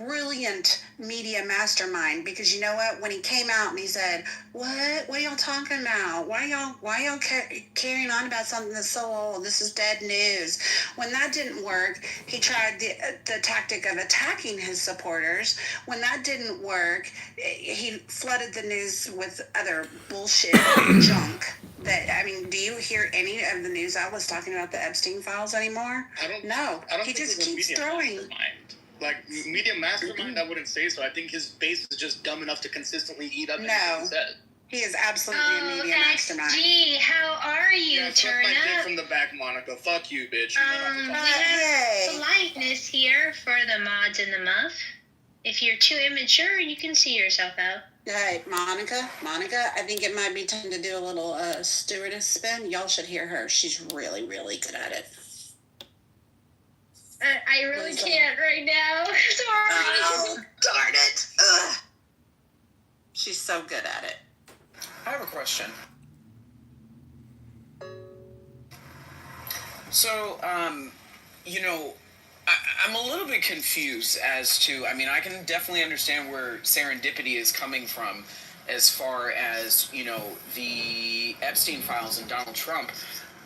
brilliant media mastermind, because you know what? When he came out and he said, "What are y'all talking about? Why y'all carrying on about something that's so old? This is dead news." When that didn't work, he tried the tactic of attacking his supporters. When that didn't work, he flooded the news with other bullshit junk. Do you hear any of the news outlets talking about the Epstein files anymore? No. He just keeps throwing. Like, media mastermind, I wouldn't say so. I think his base is just dumb enough to consistently eat up anything he said. He is absolutely a media mastermind. XG, how are you, Turn Suck my dick Up? from the back, Monica. Fuck you, bitch. We have politeness here for the mods and the muff. If you're too immature, you can see yourself out. Hey, Monica, I think it might be time to do a little stewardess spin. Y'all should hear her. She's really, really good at it. I really can't right now. Sorry. Oh, darn it. Ugh. She's so good at it. I have a question. So, I'm a little bit confused as to, I can definitely understand where serendipity is coming from as far as, the Epstein files and Donald Trump,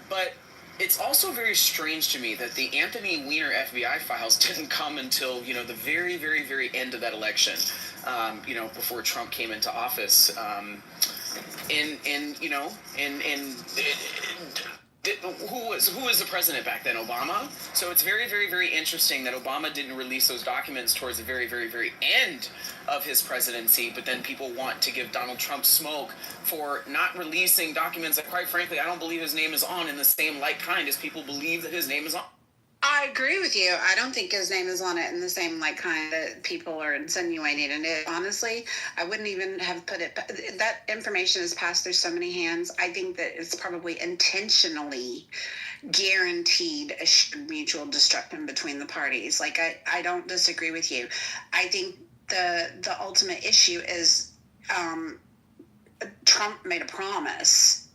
but it's also very strange to me that the Anthony Weiner FBI files didn't come until, the very, very, very end of that election, before Trump came into office. Who was the president back then? Obama? So it's very, very, very interesting that Obama didn't release those documents towards the very, very, very end of his presidency, but then people want to give Donald Trump smoke for not releasing documents that, quite frankly, I don't believe his name is on in the same like kind as people believe that his name is on. I agree with you. I don't think his name is on it in the same like kind that people are insinuating. And honestly, I wouldn't even have put it. That information has passed through so many hands. I think that it's probably intentionally guaranteed a mutual destruction between the parties. Like, I don't disagree with you. I think the ultimate issue is Trump made a promise.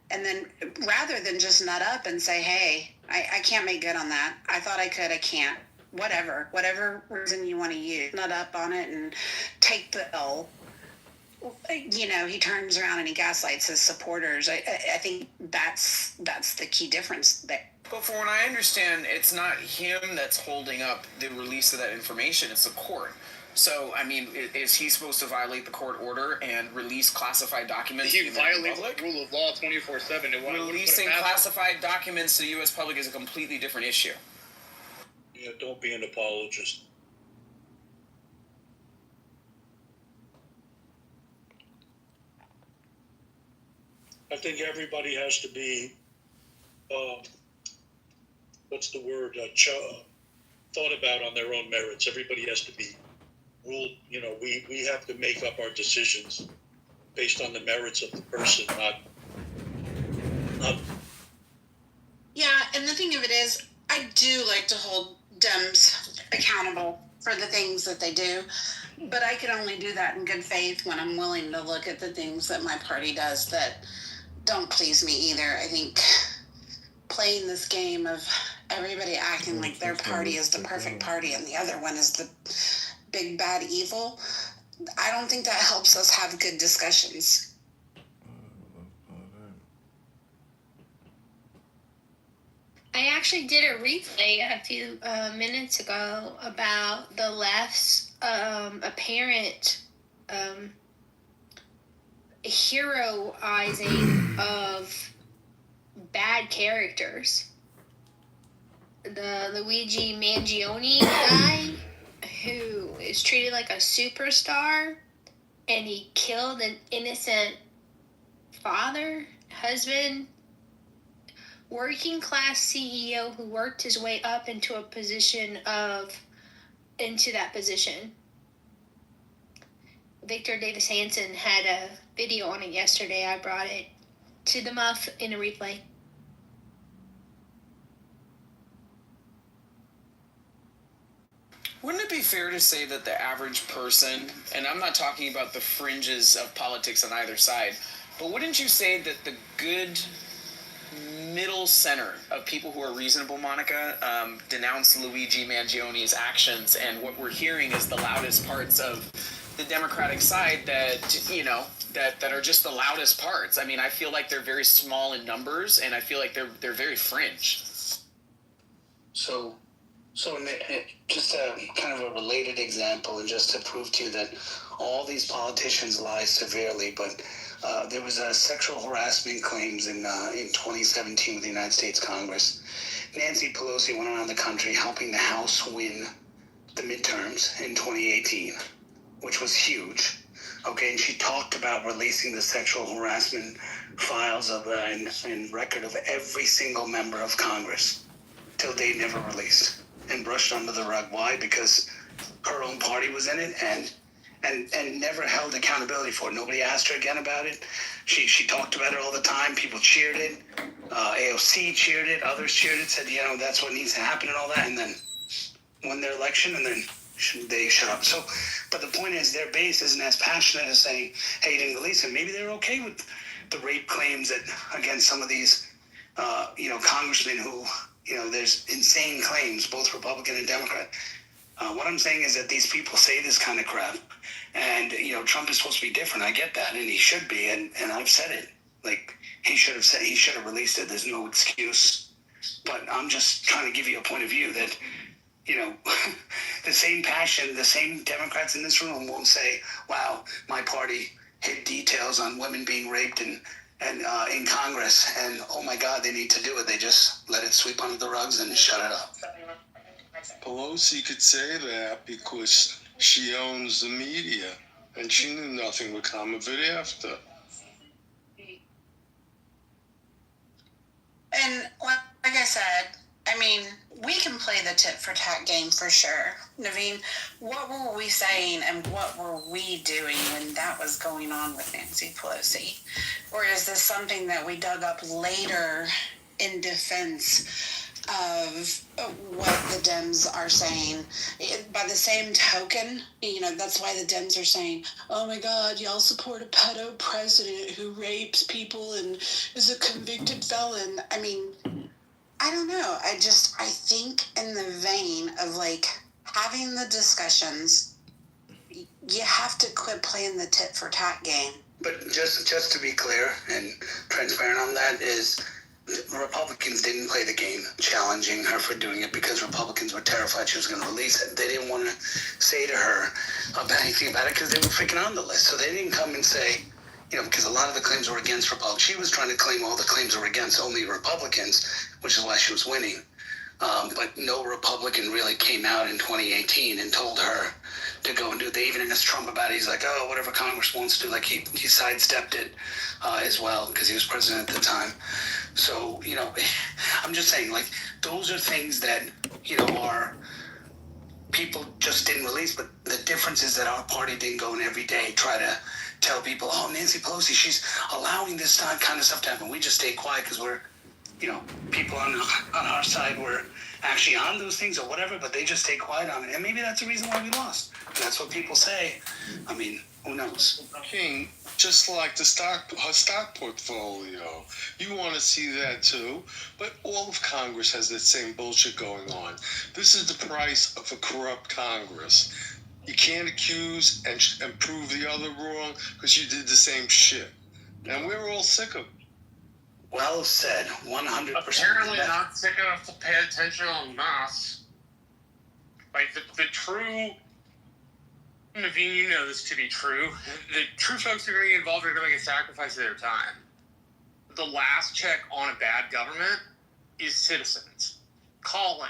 And then rather than just nut up and say, hey, I can't make good on that. I thought I could, I can't. Whatever reason you want to use, nut up on it and take the L. He turns around and he gaslights his supporters. I think that's the key difference there. But from what I understand, it's not him that's holding up the release of that information, it's the court. So, is he supposed to violate the court order and release classified documents? He violates the rule of law 24/7. Releasing classified documents to the U.S. public is a completely different issue. Yeah, don't be an apologist. I think everybody has to be, thought about on their own merits. Everybody has to be ruled, we have to make up our decisions based on the merits of the person, not. Yeah, and the thing of it is, I do like to hold Dems accountable for the things that they do, but I can only do that in good faith when I'm willing to look at the things that my party does that don't please me either. I think playing this game of everybody acting like their party is the perfect party and the other one is the big bad evil, I don't think that helps us have good discussions. I actually did a replay a few minutes ago about the left's apparent heroizing of bad characters. The Luigi Mangione guy, who is treated like a superstar, and he killed an innocent father, husband, working class CEO who worked his way up into that position. Victor Davis Hanson had a video on it yesterday. I brought it to the muff in a replay. Wouldn't it be fair to say that the average person, and I'm not talking about the fringes of politics on either side, but wouldn't you say that the good middle center of people who are reasonable, Monica, denounce Luigi Mangione's actions, and what we're hearing is the loudest parts of the Democratic side that, you know, that are just the loudest parts. I mean, I feel like they're very small in numbers, and I feel like they're very fringe. So just a kind of a related example, and just to prove to you that all these politicians lie severely, but there was a sexual harassment claims in 2017 with the United States Congress. Nancy Pelosi went around the country helping the House win the midterms in 2018, which was huge. Okay, and she talked about releasing the sexual harassment files of and record of every single member of Congress, till they never released and brushed under the rug. Why? Because her own party was in it and never held accountability for it. Nobody asked her again about it. She talked about it all the time. People cheered it. AOC cheered it. Others cheered it. Said, you know, that's what needs to happen and all that. And then won their election, and then they shut up. So, but the point is, their base isn't as passionate as saying, "Hey, you didn't release it." Maybe they're okay with the rape claims that against some of these, congressmen who, there's insane claims, both Republican and Democrat. What I'm saying is that these people say this kind of crap, and Trump is supposed to be different. I get that, and he should be, and I've said it. Like, he should have released it. There's no excuse. But I'm just trying to give you a point of view that, the same passion, the same Democrats in this room won't say, "Wow, my party hid details on women being raped and in Congress, and oh my God, they need to do it." They just let it sweep under the rugs and shut it up. Pelosi could say that because she owns the media, and she knew nothing would come of it after. And like I said, I mean, we can play the tit for tat game for sure. Naveen, what were we saying and what were we doing when that was going on with Nancy Pelosi? Or is this something that we dug up later in defense of what the Dems are saying? By the same token, that's why the Dems are saying, "Oh my God, y'all support a pedo president who rapes people and is a convicted felon." I mean, I don't know. I think in the vein of like having the discussions, you have to quit playing the tit for tat game. But just to be clear and transparent on that is, Republicans didn't play the game challenging her for doing it because Republicans were terrified she was going to release it. They didn't want to say to her anything about it because they were freaking on the list. So they didn't come and say, because a lot of the claims were against Republicans. She was trying to claim all the claims were against only Republicans, which is why she was winning. But no Republican really came out in 2018 and told her to go and do it. They even asked Trump about it. He's like, "Oh, whatever Congress wants to." Like he sidestepped it as well because he was president at the time. So, I'm just saying, like, those are things that, are people just didn't release. But the difference is that our party didn't go in every day try to tell people, "Oh, Nancy Pelosi, she's allowing this kind of stuff to happen." We just stayed quiet because we're, people on our side were actually on those things or whatever, but they just stayed quiet on it. And maybe that's the reason why we lost. And that's what people say. I mean, who knows? King, just like her stock portfolio, you want to see that too. But all of Congress has that same bullshit going on. This is the price of a corrupt Congress. You can't accuse and prove the other wrong because you did the same shit. And we're all sick of it. Well said, 100%. Apparently not sick enough to pay attention en masse. Like, the true... Naveen, you know this to be true. The true folks who are going to get involved are going to make a sacrifice of their time. The last check on a bad government is citizens. Calling,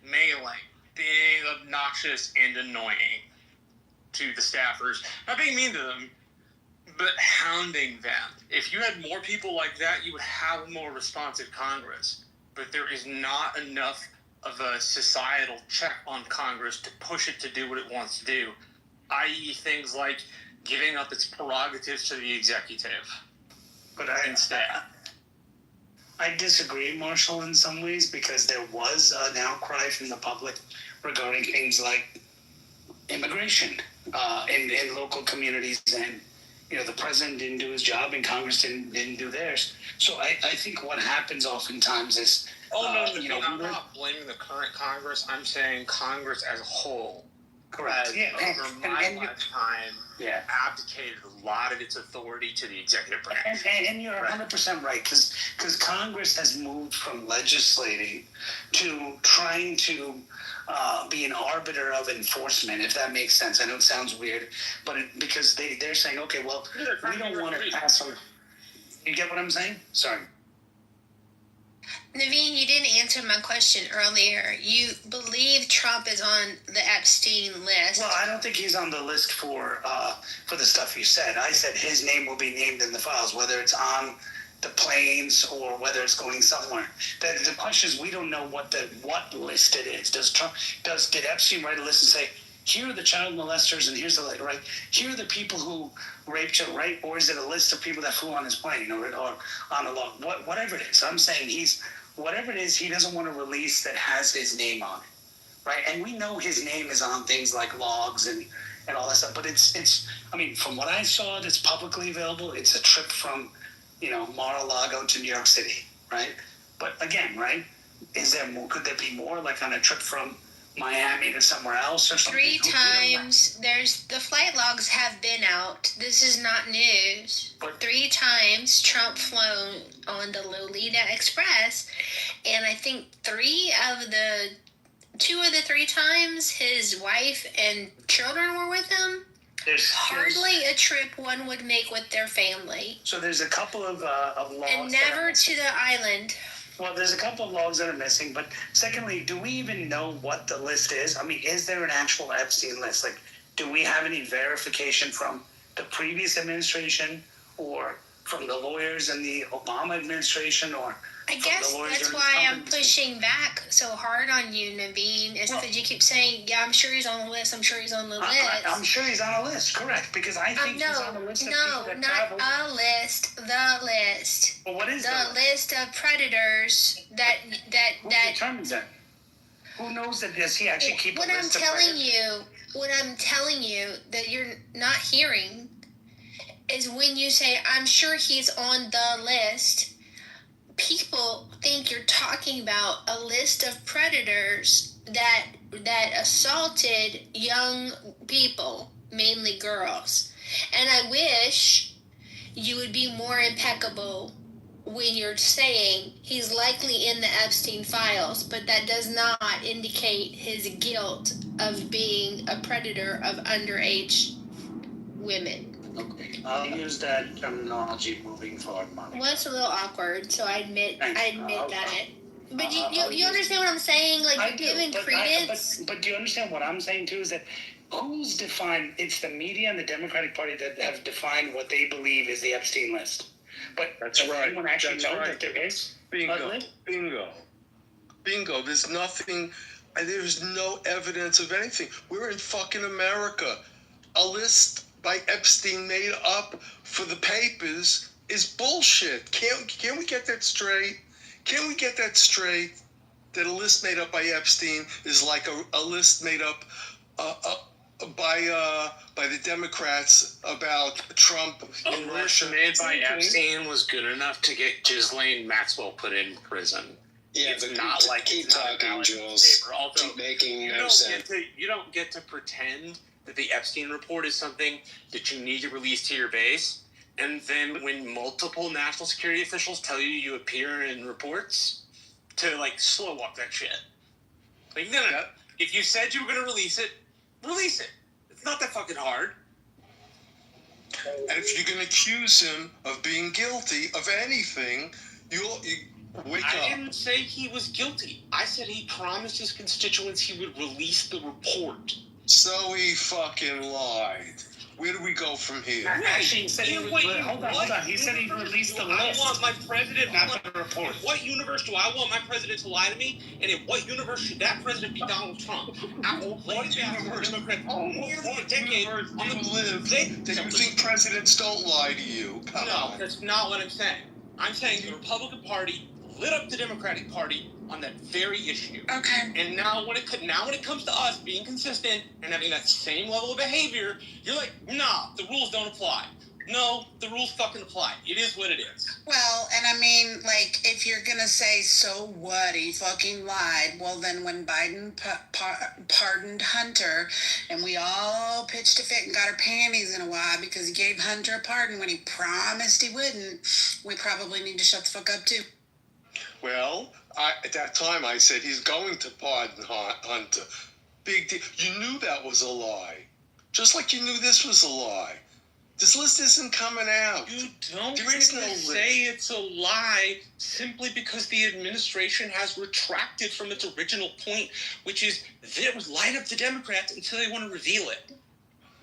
mailing, being obnoxious and annoying to the staffers. Not being mean to them, but hounding them. If you had more people like that, you would have a more responsive Congress. But there is not enough of a societal check on Congress to push it to do what it wants to do, i.e. things like giving up its prerogatives to the executive. But instead. I disagree, Marshall, in some ways, because there was an outcry from the public regarding things like immigration in local communities and, the president didn't do his job and Congress didn't do theirs. So I think what happens oftentimes is, I'm not blaming the current Congress. I'm saying Congress as a whole. correct. Over my lifetime, abdicated a lot of its authority to the executive branch. And you're 100% right, because Congress has moved from legislating to trying to be an arbiter of enforcement, if that makes sense. I know it sounds weird, but because they're saying, okay, well, we don't want to pass on. You get what I'm saying? Sorry. Naveen, you didn't answer my question earlier. You believe Trump is on the Epstein list. Well, I don't think he's on the list for the stuff you said. I said his name will be named in the files, whether it's on the planes or whether it's going somewhere. The question is, we don't know what list it is. Did Epstein write a list and say, here are the child molesters and here's the right? Here are the people who raped you, right? Or is it a list of people that flew on his plane or on a log? Whatever it is. I'm saying whatever it is, he doesn't want to release that has his name on it, right? And we know his name is on things like logs and all that stuff. But it's I mean, from what I saw that's publicly available, it's a trip from Mar-a-Lago to New York City, right? But again, right? Is there more? Could there be more, like on a trip from Miami to somewhere else or something? 3 times. There's the flight logs have been out. This is not news. But 3 times Trump flown on the Lolita Express, and I think 2 of the 3 times his wife and children were with him. there's Hardly a trip one would make with their family. So there's a couple of logs. And never to the island. Well, there's a couple of logs that are missing, but secondly, do we even know what the list is? I mean, is there an actual Epstein list? Like, do we have any verification from the previous administration or from the lawyers in the Obama administration or I from guess the lawyers that's in the why Trump I'm pushing back so hard on you, Naveen, is because you keep saying, yeah, I'm sure he's on the list, I'm sure he's on the list. I'm sure he's on a list, correct, because I think he's on a list of people that travel. Not a list, the list. Well, what is The list of predators Who determines that? Who knows that? Does he actually keep a list of predators? What I'm telling you that you're not hearing is when you say, I'm sure he's on the list, people think you're talking about a list of predators that assaulted young people, mainly girls. And I wish you would be more impeccable when you're saying he's likely in the Epstein files, but that does not indicate his guilt of being a predator of underage women. Okay, I'll use that terminology moving forward, Monica. Well, it's a little awkward, so I admit Thanks. that. But you understand what I'm saying? Like, you're giving credence. But do you understand what I'm saying too? Is that who's defined? It's the media and the Democratic Party that have defined what they believe is the Epstein list. But That's does right. anyone actually That's know right. that there is? Bingo. There's nothing. There's no evidence of anything. We're in fucking America. A list by Epstein made up for the papers is bullshit. Can we get that straight? Can we get that straight? That a list made up by Epstein is like a list made up by the Democrats about Trump and Russia. Made by Epstein was good enough to get Ghislaine Maxwell put in prison. Yeah, it's but not like keep it's not talking, valid Jules. paper. Also, Keep making you no don't sense. you don't get to pretend that the Epstein report is something that you need to release to your base, and then when multiple national security officials tell you appear in reports, to like slow walk that shit. Like no. If you said you were going to release it, release it. It's not that fucking hard. And if you're going to accuse him of being guilty of anything, you wake I up. didn't say he was guilty. I said he promised his constituents he would release the report. So he fucking lied. Where do we go from here? Actually, he said hold on. He said he released the list. I want my president, not the report. In what universe do I want my president to lie to me? And in what universe should that president be Donald Trump? What universe do you live that you think presidents don't lie to you? Come No, on. that's not what I'm saying. I'm saying the Republican Party lit up the Democratic Party on that very issue. Okay. And now when it comes to us being consistent and having that same level of behavior, you're like, nah, the rules don't apply. No, the rules fucking apply. It is what it is. Well, and I mean, like, if you're gonna say, so what, he fucking lied, well, then when Biden pardoned Hunter, and we all pitched a fit and got our panties in a wad because he gave Hunter a pardon when he promised he wouldn't, we probably need to shut the fuck up, too. Well, at that time I said he's going to pardon Hunter. Big deal. You knew that was a lie. Just like you knew this was a lie. This list isn't coming out. You don't There get is to no list. say it's a lie simply because the administration has retracted from its original point, which is that it would light up the Democrats until they want to reveal it.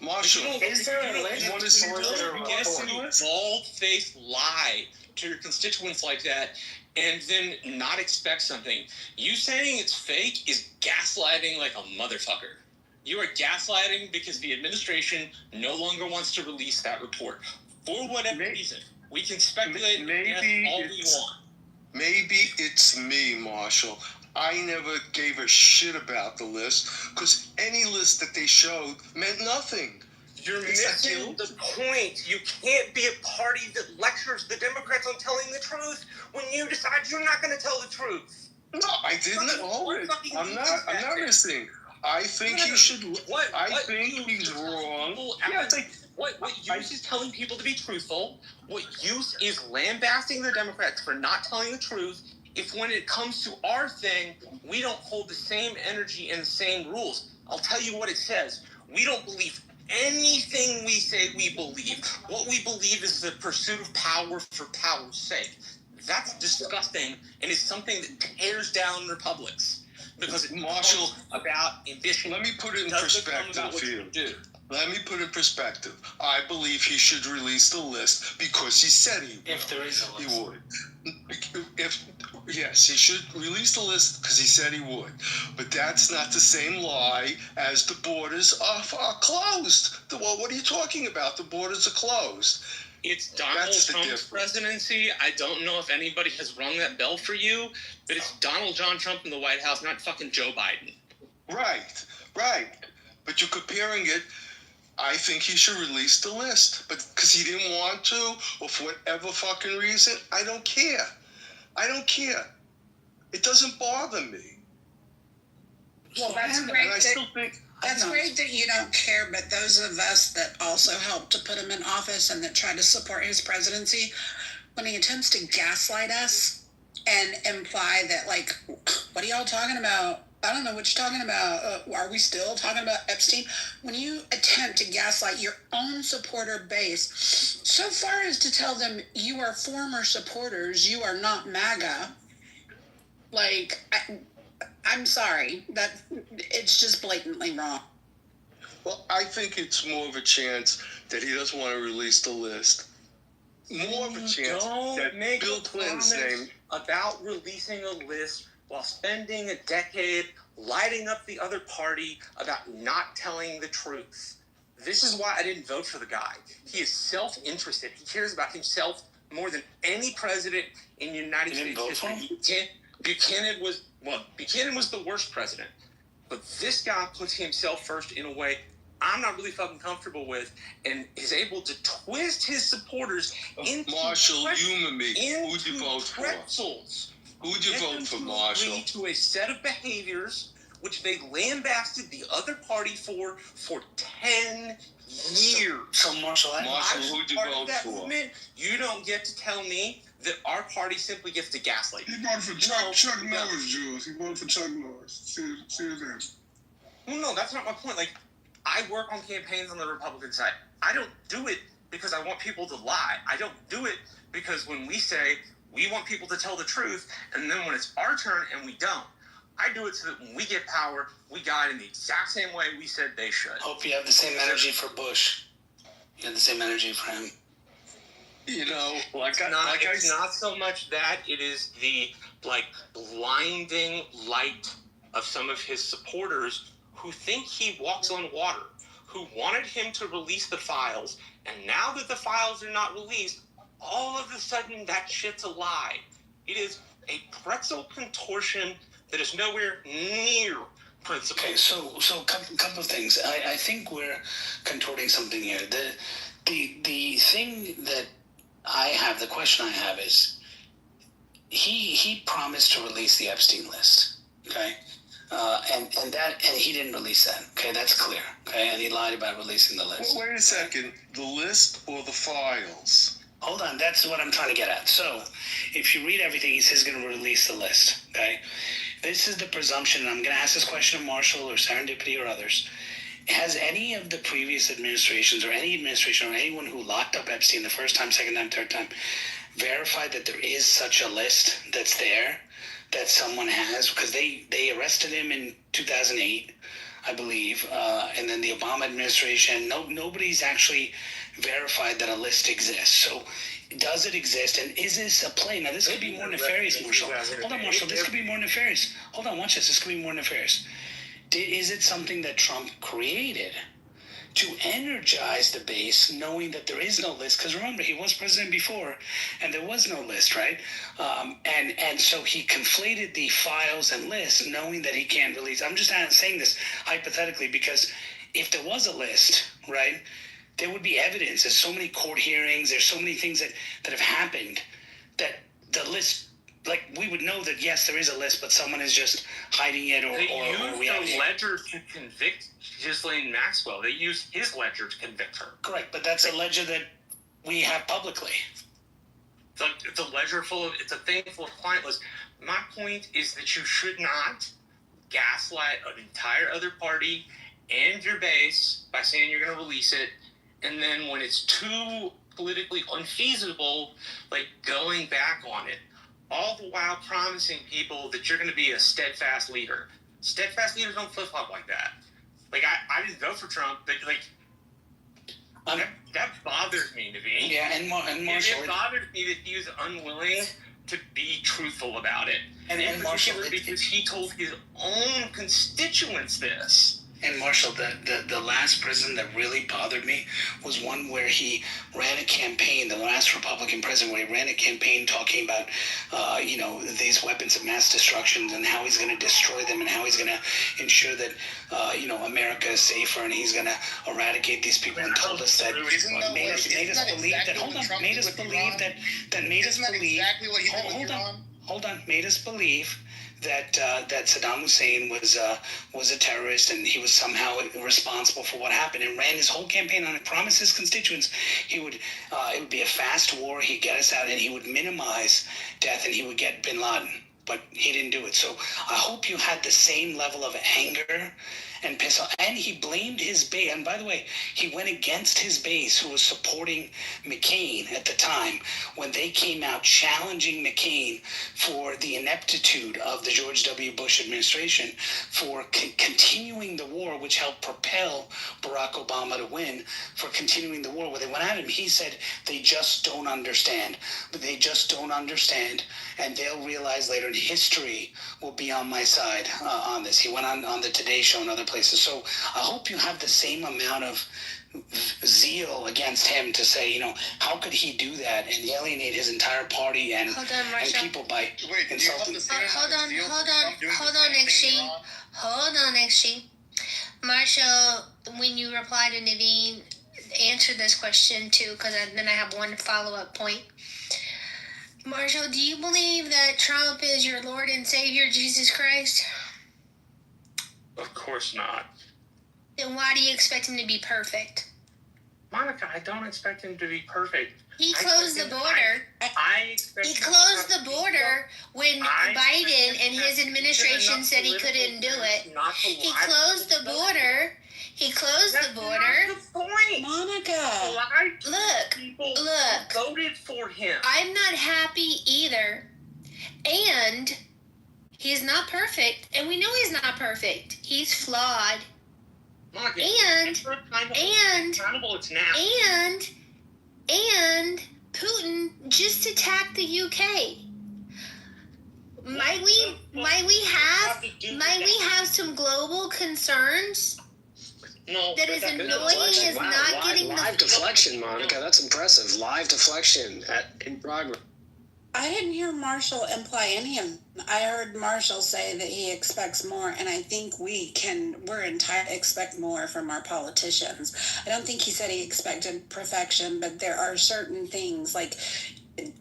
Marshall, Is there a list? you want to see Or is the there a report? bald-faced lie to your constituents like that and then not expect something. You saying it's fake is gaslighting like a motherfucker. You are gaslighting because the administration no longer wants to release that report. For whatever reason. We can speculate and guess all we want. Maybe it's me, Marshall. I never gave a shit about the list because any list that they showed meant nothing. You're It's missing not the point. You can't be a party that lectures the Democrats on telling the truth when you decide you're not going to tell the truth. No, I didn't. What fucking I'm not listening. I think he should. I think he's wrong. Yeah, What use is telling people to be truthful? What use is lambasting the Democrats for not telling the truth? If when it comes to our thing, we don't hold the same energy and the same rules. I'll tell you what it says. We don't believe anything we say we believe. What we believe is the pursuit of power for power's sake. That's disgusting and is something that tears down republics. Because it Marshall, about ambition. let me put it in Doesn't come perspective about what for you you. do. Let me put it in perspective. I believe he should release the list because he said he would. If there is a list. He would. Yes, he should release the list because he said he would. But that's not the same lie as the borders are closed. Well, what are you talking about? The borders are closed. It's Donald That's the Trump's difference. presidency. I don't know if anybody has rung that bell for you, but it's Donald John Trump in the White House, not fucking Joe Biden. Right. But you're comparing it. I think he should release the list, but because he didn't want to, or for whatever fucking reason, I don't care. It doesn't bother me. Well, that's And great. I still think. That's great that you don't care, but those of us that also helped to put him in office and that tried to support his presidency, when he attempts to gaslight us and imply that, like, what are y'all talking about? I don't know what you're talking about. Are we still talking about Epstein? When you attempt to gaslight your own supporter base, so far as to tell them you are former supporters, you are not MAGA, like, I'm sorry, that it's just blatantly wrong. Well, I think it's more of a chance that he doesn't want to release the list. More of a chance that Bill Clinton's name. About releasing a list while spending a decade lighting up the other party about not telling the truth. This is why I didn't vote for the guy. He is self-interested. He cares about himself more than any president in the United You didn't States vote for history. Buchanan was the worst president. But this guy puts himself first in a way I'm not really fucking comfortable with, and is able to twist his supporters into Marshall, humor me. Who'd you vote for? pretzels. Who'd you vote for, Marshall? To a set of behaviors which they lambasted the other party for 10 years. So Marshall, Marshall, who'd you Part of vote that for? movement, you don't get to tell me that our party simply gets to gaslight. He voted for Chuck Norris, Jules. He voted for Chuck Norris. See his answer. Well, no, that's not my point. Like, I work on campaigns on the Republican side. I don't do it because I want people to lie. I don't do it because when we say we want people to tell the truth, and then when it's our turn and we don't, I do it so that when we get power, we guide in the exact same way we said they should. hope you have the same energy for Bush. You have the same energy for him. You know, It's not so much that, it is the blinding light of some of his supporters who think he walks on water, who wanted him to release the files, and now that the files are not released, all of a sudden that shit's a lie. It is a pretzel contortion that is nowhere near principle. Okay, so couple of things. I think we're contorting something here. The thing that the question I have is, he promised to release the Epstein list. Okay. And he didn't release that. Okay, that's clear. Okay, and he lied about releasing the list. Well, wait a second. The list or the files? Hold on, that's what I'm trying to get at. So, if you read everything, he says he's going to release the list. Okay, this is the presumption, and I'm going to ask this question to Marshall or Serendipity or others. Has any of the previous administrations, or any administration, or anyone who locked up Epstein the first time, second time, third time, verified that there is such a list that's there, that someone has? Because they arrested him in 2008, I believe, and then the Obama administration. Nobody's actually verified that a list exists. So, does it exist? And is this a play? Now, this could be more nefarious, Marshall. Hold on, Marshall. This could be more nefarious. Hold on, watch this. This could be more nefarious. Is it something that Trump created to energize the base, knowing that there is no list? Because remember, he was president before, and there was no list, right? And so he conflated the files and lists, knowing that he can't release. I'm just saying this hypothetically, because if there was a list, right, there would be evidence. There's so many court hearings. There's so many things that have happened that the list, like, we would know that, yes, there is a list, but someone is just hiding it, or we have the ledger to convict Ghislaine Maxwell. They used his ledger to convict her. Correct, but that's a ledger that we have publicly. It's a ledger it's a thing full of client lists. My point is that you should not gaslight an entire other party and your base by saying you're going to release it, and then when it's too politically unfeasible, like going back on it. All the while promising people that you're going to be a steadfast leader. Steadfast leaders don't flip-flop like that. Like, I didn't vote for Trump, but, like, that bothers me, Naveen. Yeah, and Marshall. It bothers me that he was unwilling to be truthful about it. And Marshall, because he told his own constituents this. And Marshall, the last president that really bothered me was one where he ran a campaign, the last Republican president, where he ran a campaign talking about, these weapons of mass destruction and how he's going to destroy them and how he's going to ensure that, America is safer, and he's going to eradicate these people, and told us that, made us believe that Saddam Hussein was a terrorist, and he was somehow responsible for what happened, and ran his whole campaign on it. Promised his constituents it would be a fast war. He'd get us out, and he would minimize death, and he would get Bin Laden. But he didn't do it. So I hope you had the same level of anger and piss off. And he blamed his base. And by the way, he went against his base, who was supporting McCain at the time, when they came out challenging McCain for the ineptitude of the George W. Bush administration for continuing the war, which helped propel Barack Obama to win, for continuing the war. Where they went at him, he said, they just don't understand. But they just don't understand, and they'll realize later, and history will be on my side on this. He went on the Today Show and other places. So I hope you have the same amount of zeal against him to say, how could he do that and alienate his entire party and people by insulting. Hold on, Extreme. Marshall, when you reply to Naveen, answer this question too, because then I have one follow-up point. Marshall, do you believe that Trump is your Lord and Savior, Jesus Christ? Of course not. Then why do you expect him to be perfect? Monica, I don't expect him to be perfect. He closed the border. He closed the border when Biden and his administration said he couldn't do it. He closed the border. That's not the point. Monica. Look. Voted for him. I'm not happy either. And he's not perfect. And we know he's not perfect. He's flawed. Monica, and Putin just attacked the UK. Might we have some global concerns? No, that is annoying is not getting live deflection, Monica. That's impressive. Live deflection in progress. I didn't hear Marshall imply any of. I heard Marshall say that he expects more, and I think we're entitled to expect more from our politicians. I don't think he said he expected perfection, but there are certain things like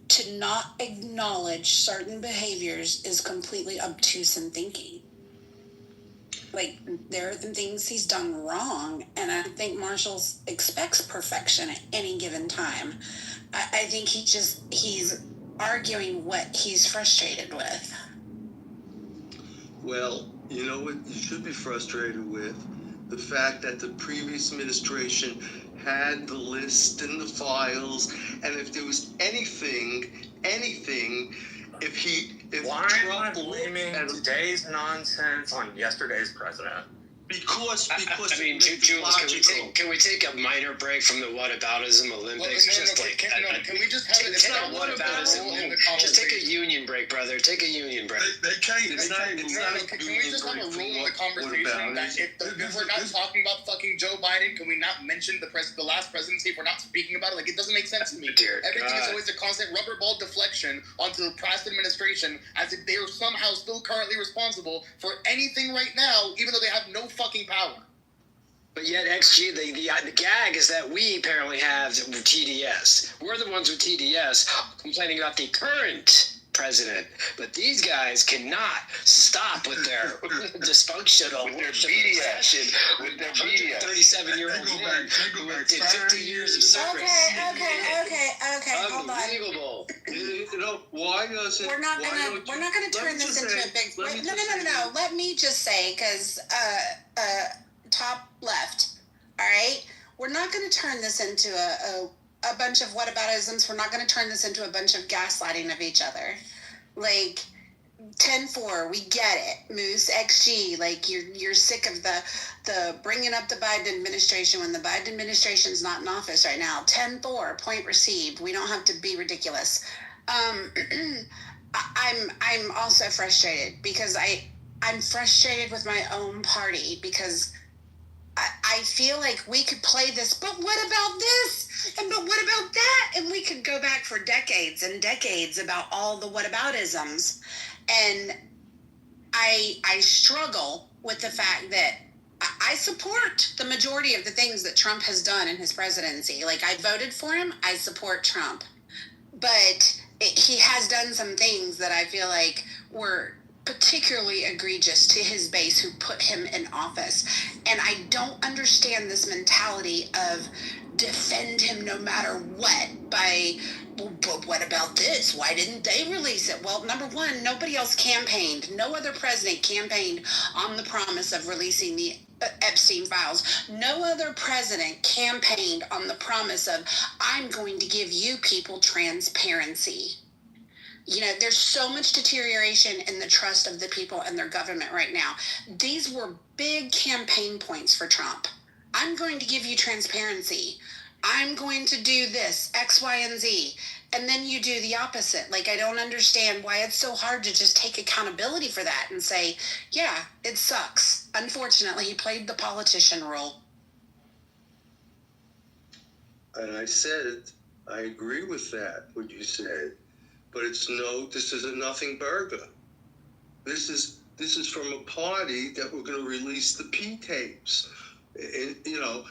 to not acknowledge certain behaviors is completely obtuse in thinking. Like there are some things he's done wrong, and I think Marshall expects perfection at any given time. I think he's arguing what he's frustrated with. Well, you know what you should be frustrated with? The fact that the previous administration had the list and the files, and if there was anything, if Why am I Trump blaming and today's nonsense on yesterday's president? because I mean, Jules, can we take a minor break from the whataboutism Olympics? Can we just have it? Take a whataboutism. Just take a union break, brother. Take a union break. They can't. Can we just have a rule in the conversation that if we're not talking about fucking Joe Biden, can we not mention the last presidency if we're not speaking about it? Like, it doesn't make sense to me. Everything is always a constant rubber ball deflection onto the past administration as if they are somehow still currently responsible for anything right now, even though they have no fucking power. But yet, XG, the gag is that we apparently have TDS. We're the ones with TDS complaining about the current president. But these guys cannot stop with their dysfunctional with their BDS. With their BDS. 37-year-old man who did 50 years of service. Okay. Hold on. Unbelievable. You know, why doesn't We're not gonna turn this into a big. No. Let me just say, because top left. All right, we're not going to turn this into a bunch of whataboutisms. We're not going to turn this into a bunch of gaslighting of each other. Like 10-4, we get it. Moose XG, like you're sick of the bringing up the Biden administration when the Biden administration's not in office right now. 10-4, point received. We don't have to be ridiculous. I'm also frustrated because I'm frustrated with my own party because I feel like we could play this, but what about this? And but what about that? And we could go back for decades and decades about all the whataboutisms. And I struggle with the fact that I support the majority of the things that Trump has done in his presidency. Like, I voted for him. I support Trump. But he has done some things that I feel like were particularly egregious to his base who put him in office. And I don't understand this mentality of defend him no matter what by, well, but what about this? Why didn't they release it? Well, number one, nobody else campaigned. No other president campaigned on the promise of releasing the Epstein files. No other president campaigned on the promise of, I'm going to give you people transparency. You know, there's so much deterioration in the trust of the people and their government right now. These were big campaign points for Trump. I'm going to give you transparency. I'm going to do this, X, Y, and Z. And then you do the opposite. Like, I don't understand why it's so hard to just take accountability for that and say, yeah, it sucks. Unfortunately, he played the politician role. And I said, I agree with that, what you said. But this is a nothing burger. This is from a party that we're going to release the P tapes. You know,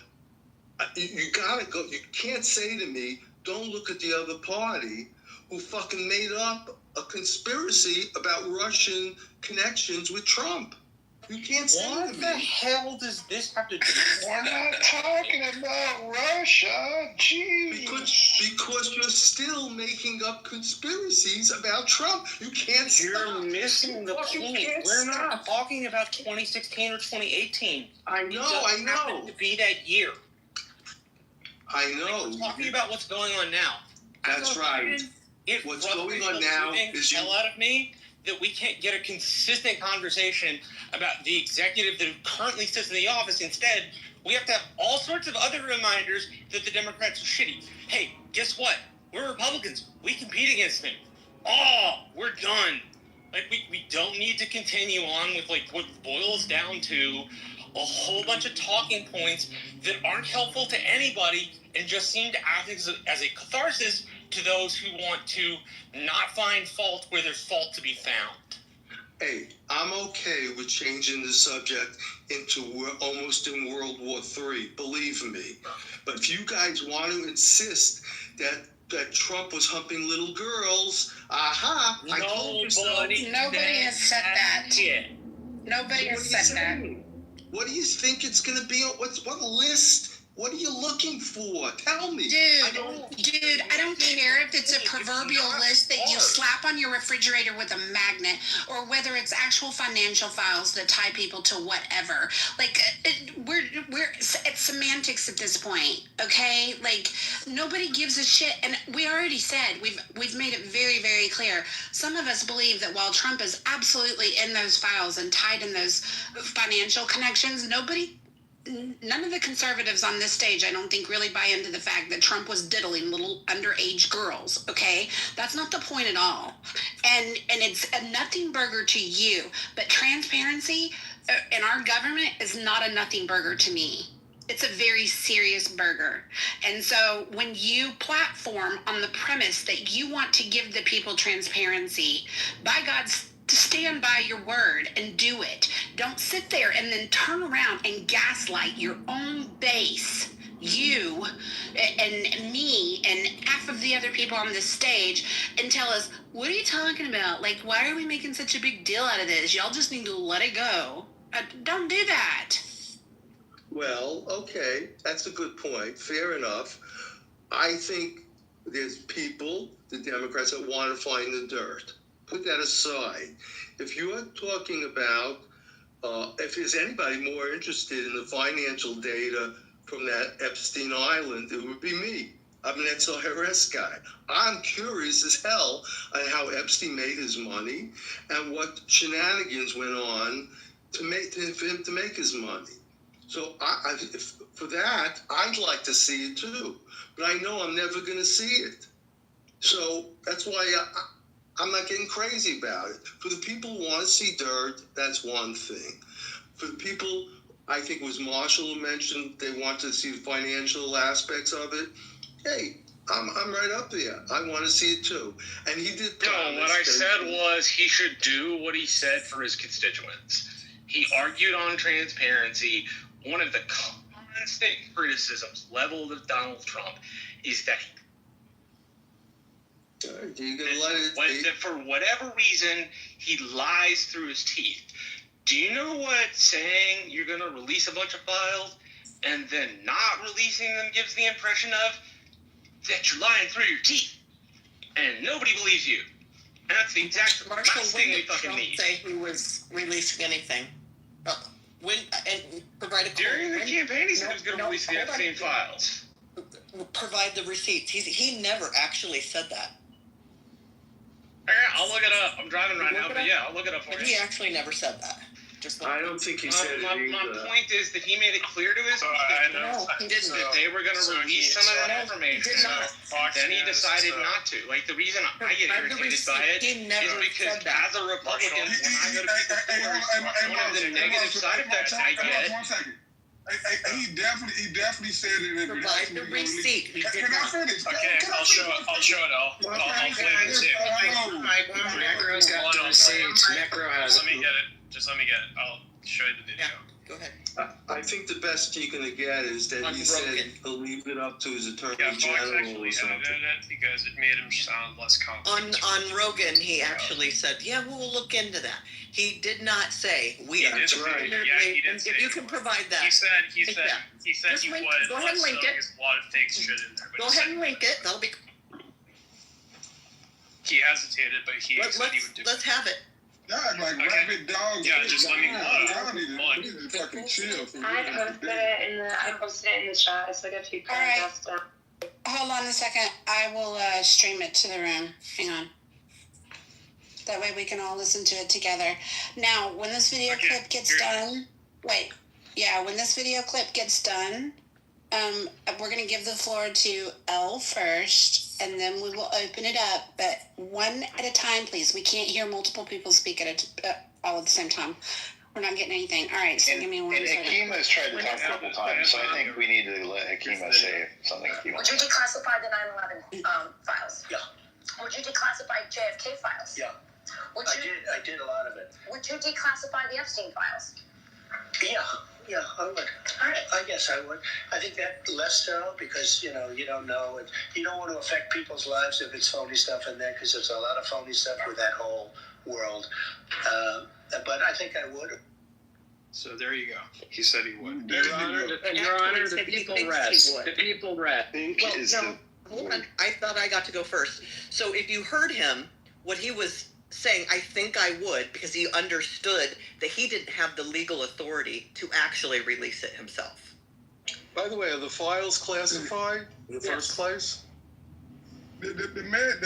you gotta go. You can't say to me, don't look at the other party who fucking made up a conspiracy about Russian connections with Trump. You can't say to me. What the hell does this have to do? We're not talking about Russia. Jeez. Because you're still making up conspiracies about Trump. You can't stop. You're missing the point. We're not talking about 2016 or 2018. I know. It happened to be that year. I know. Like, we're talking about what's going on now. That's right. What's going on now is hell out of me that we can't get a consistent conversation about the executive that currently sits in the office. Instead, we have to have all sorts of other reminders that the Democrats are shitty. Hey, guess what? We're Republicans. We compete against them. Oh, we're done. Like, we don't need to continue on with, like, what boils down to a whole bunch of talking points that aren't helpful to anybody and just seem to act as a catharsis to those who want to not find fault where there's fault to be found. Hey, I'm okay with changing the subject into we're almost in World War III, believe me. But if you guys want to insist that Trump was humping little girls, aha, I told you so. Nobody has said that. Nobody has said that. What do you think it's going to be? What list? What are you looking for? Tell me. Dude, I don't care if it's a proverbial list that you slap on your refrigerator with a magnet, or whether it's actual financial files that tie people to whatever. Like, we're at semantics at this point, okay? Like, nobody gives a shit, and we already said, we've made it very, very clear. Some of us believe that while Trump is absolutely in those files and tied in those financial connections, none of the conservatives on this stage, I don't think, really buy into the fact that Trump was diddling little underage girls, okay? That's not the point at all. And it's a nothing burger to you, but transparency in our government is not a nothing burger to me. It's a very serious burger. And so when you platform on the premise that you want to give the people transparency, by God's stand by your word and do it. Don't sit there and then turn around and gaslight your own base, you and me and half of the other people on this stage, and tell us, what are you talking about? Like, why are we making such a big deal out of this? Y'all just need to let it go. Don't do that. Well, okay, that's a good point. Fair enough. I think there's people, the Democrats, that want to find the dirt. Put that aside. If you're talking about, if there's anybody more interested in the financial data from that Epstein Island, it would be me. I'm an ex-IRS guy. I'm curious as hell on how Epstein made his money and what shenanigans went on for him to make his money. So for that, I'd like to see it too. But I know I'm never going to see it. So that's why I'm not getting crazy about it. For the people who want to see dirt, that's one thing. For the people, I think it was Marshall who mentioned they want to see the financial aspects of it. Hey, I'm right up there. I want to see it too. And he did. No, what I said was he should do what he said for his constituents. He argued on transparency. One of the constant criticisms leveled at Donald Trump is that for whatever reason, he lies through his teeth. Do you know what saying you're going to release a bunch of files and then not releasing them gives the impression of? That you're lying through your teeth. And nobody believes you. And that's the exact last thing we fucking need. Say he was releasing anything. Provide a during the campaign, he said he was going to release the Epstein files. Provide the receipts. He never actually said that. I'll look it up. I'm driving right now, but yeah, I'll look it up for you. He actually never said that. I don't think he said it either. My point is that he made it clear to his people he didn't. that they were going to release some of that information. Then he decided not to. Like, the reason I get irritated by it is because as a Republican, when I go to people's stores, one of the negative side effects I get. He definitely said it. Provide the receipt. Can I finish? Okay, I'll show it. I'll play the tape. Macro's got the receipts. Macro has Let me get it. Just let me get it. I'll show you the video. Yeah, go ahead. I think the best you're going to get is that he said he'll leave it up to his attorney Yeah, Fox general actually or something. edited it because it made him sound less confident. On Rogan, he actually said, "Yeah, we'll look into that." He did not say we are. That's right. Yeah, he did say if you can provide that, he said he would. Go ahead and link it. There's a lot of fake shit in there. Go ahead and link it. That'll be. He hesitated, but he said he would do it. Let's have it. Y'all act like rabid dogs. Yeah, just let me Y'all need to fucking chill. I posted it in the chat. It's like a few paragraphs down. Hold on a second. I will stream it to the room. Hang on. That way we can all listen to it together. Now, when this video clip gets done, when this video clip gets done, we're going to give the floor to Elle first, and then we will open it up, but one at a time, please. We can't hear multiple people speak all at the same time. We're not getting anything. All right, so give me one And second. Hakima's tried to talk a couple times, so I think we need to let Hakima say something if he Would wants. you declassify the 9/11 files? Yeah. Would you declassify JFK files? Yeah. Would you, I did a lot of it. Would you declassify the Epstein files? Yeah, I would. I guess I would. I think that less so because, you don't know. And you don't want to affect people's lives if it's phony stuff in there because there's a lot of phony stuff with that whole world. But I think I would. So there you go. He said he would. Your Honor, the people rest. The people rest. Well, no, hold on. I thought I got to go first. So if you heard him, what he was saying, I think I would, because he understood that he didn't have the legal authority to actually release it himself. By the way, are the files classified in the first place? The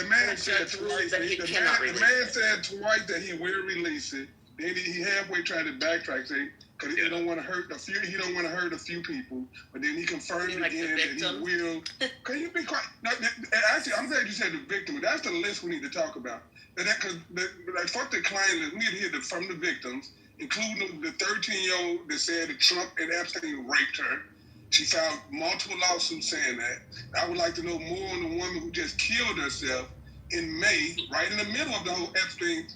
man said twice. The man said twice that he will release it. Then he halfway tried to backtrack, say, because he don't want to hurt a few. He don't want to hurt a few people. But then he confirmed again that he will. Can you be quiet? No, actually, I'm glad you said the victim. That's the list we need to talk about. Because fuck the client list. We need to hear from the victims, including the 13-year-old that said that Trump and Epstein raped her. She filed multiple lawsuits saying that. I would like to know more on the woman who just killed herself in May, right in the middle of the whole Epstein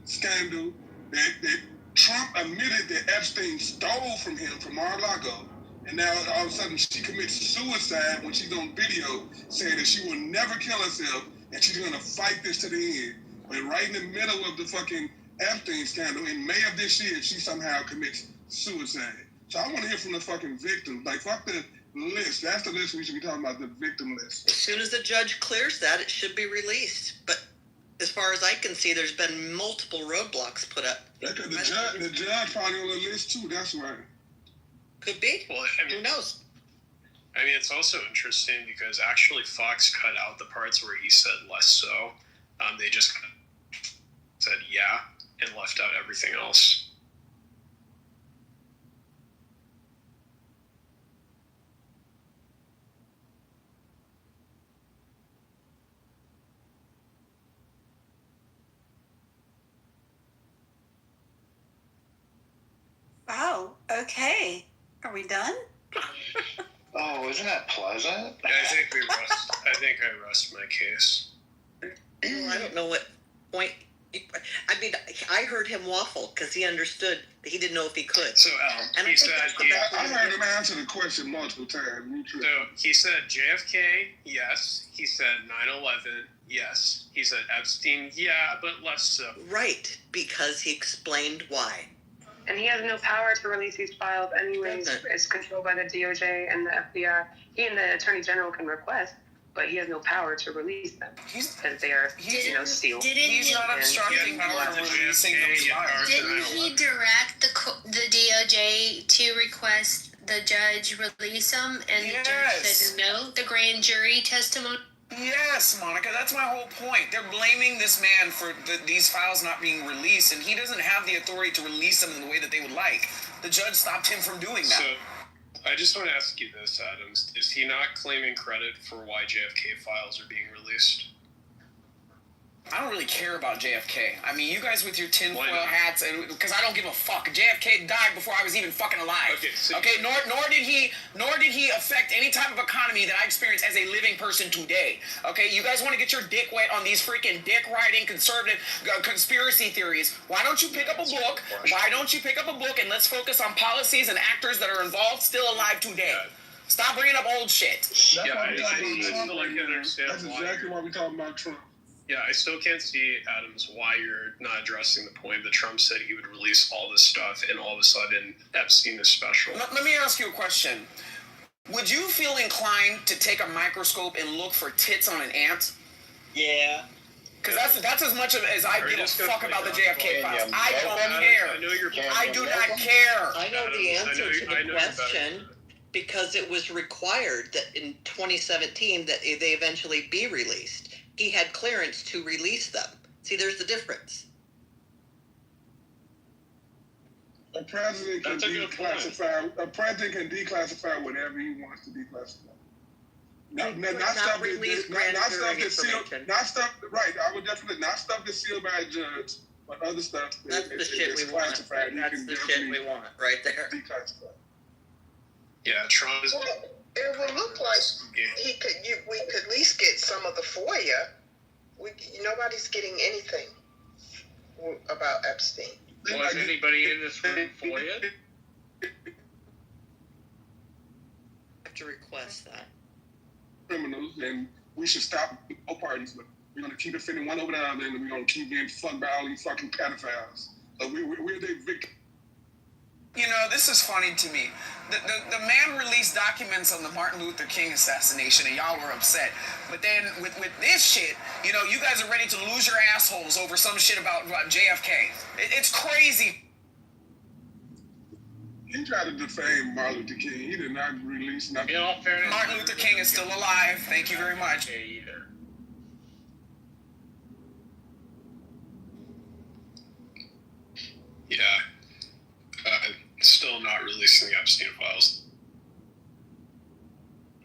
scandal. That Trump admitted that Epstein stole from him from Mar-a-Lago, and now all of a sudden she commits suicide when she's on video saying that she will never kill herself and she's going to fight this to the end. But right in the middle of the fucking Epstein scandal, in May of this year, she somehow commits suicide. So I want to hear from the fucking victims. Like, fuck the list. That's the list we should be talking about, the victim list. As soon as the judge clears that, it should be released. But as far as I can see, there's been multiple roadblocks put up. Because the judge probably on the list too, that's right. Could be. Well, who knows? I mean, it's also interesting because actually Fox cut out the parts where he said less so. They just said yeah and left out everything else. Oh, okay. Are we done? Oh, isn't that pleasant? Yeah, I think I rest my case. Well, I don't know what point. I mean, I heard him waffle because he understood that he didn't know if he could. So, and he said, I heard him answer the question multiple times. So he said JFK, yes. He said 9/11, yes. He said Epstein, yeah, but less so. Right, because he explained why. And he has no power to release these files anyways. It's controlled by the DOJ and the FBI. He and the Attorney General can request, but he has no power to release them because they are, sealed. He's not obstructing power from releasing those files. Didn't he direct the DOJ to request the judge release them, and the judge said no? The grand jury testimony. Yes, Monica, that's my whole point. They're blaming this man for these files not being released, and he doesn't have the authority to release them in the way that they would like. The judge stopped him from doing that. So, I just want to ask you this, Adams. Is he not claiming credit for why JFK files are being released? I don't really care about JFK. I mean, you guys with your tinfoil hats, and because I don't give a fuck. JFK died before I was even fucking alive. Okay, nor did he affect any type of economy that I experience as a living person today. Okay, you guys want to get your dick wet on these freaking dick-riding conservative conspiracy theories? Why don't you pick up a book? Why don't you pick up a book and let's focus on policies and actors that are involved, still alive today? Stop bringing up old shit. That's exactly why we're talking about Trump. Yeah, I still can't see, Adams, why you're not addressing the point that Trump said he would release all this stuff, and all of a sudden Epstein is special. Let me ask you a question. Would you feel inclined to take a microscope and look for tits on an ant? Yeah. Because that's as much as I give a fuck about the JFK files. I don't care. I do not care. I know the answer to the question because it was required that in 2017 that they eventually be released. He had clearance to release them. See, there's the difference. A president can declassify. A president can declassify whatever he wants to declassify. Not stuff that's sealed. Not stuff. Right. I would definitely not stuff that's sealed by a judge But other stuff, That's the shit we want. That's the shit we want, right there. Yeah, Trump is. Well, it would look like we could at least get some of the FOIA. Nobody's getting anything about Epstein. Was anybody in this room FOIA? Have to request that. Criminals, and we should stop all parties. But we're gonna keep defending one over the other, and we're gonna keep getting fucked by all these fucking pedophiles. We're the victim. You know, this is funny to me. The man released documents on the Martin Luther King assassination, and y'all were upset. But then with this shit, you know, you guys are ready to lose your assholes over some shit about JFK. It's crazy. He tried to defame Martin Luther King. He did not release nothing. In all fairness, Martin Luther King is still alive. Thank you very much. Either. Yeah. Still not releasing the Epstein files.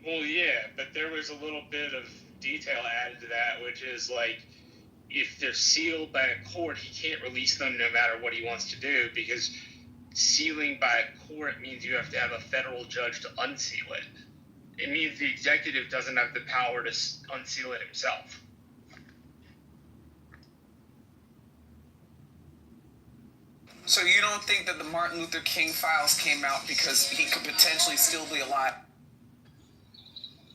Well, yeah, but there was a little bit of detail added to that, which is like, if they're sealed by a court, he can't release them no matter what he wants to do, because sealing by a court means you have to have a federal judge to unseal it. It means the executive doesn't have the power to unseal it himself. So you don't think that the Martin Luther King files came out because he could potentially still be alive?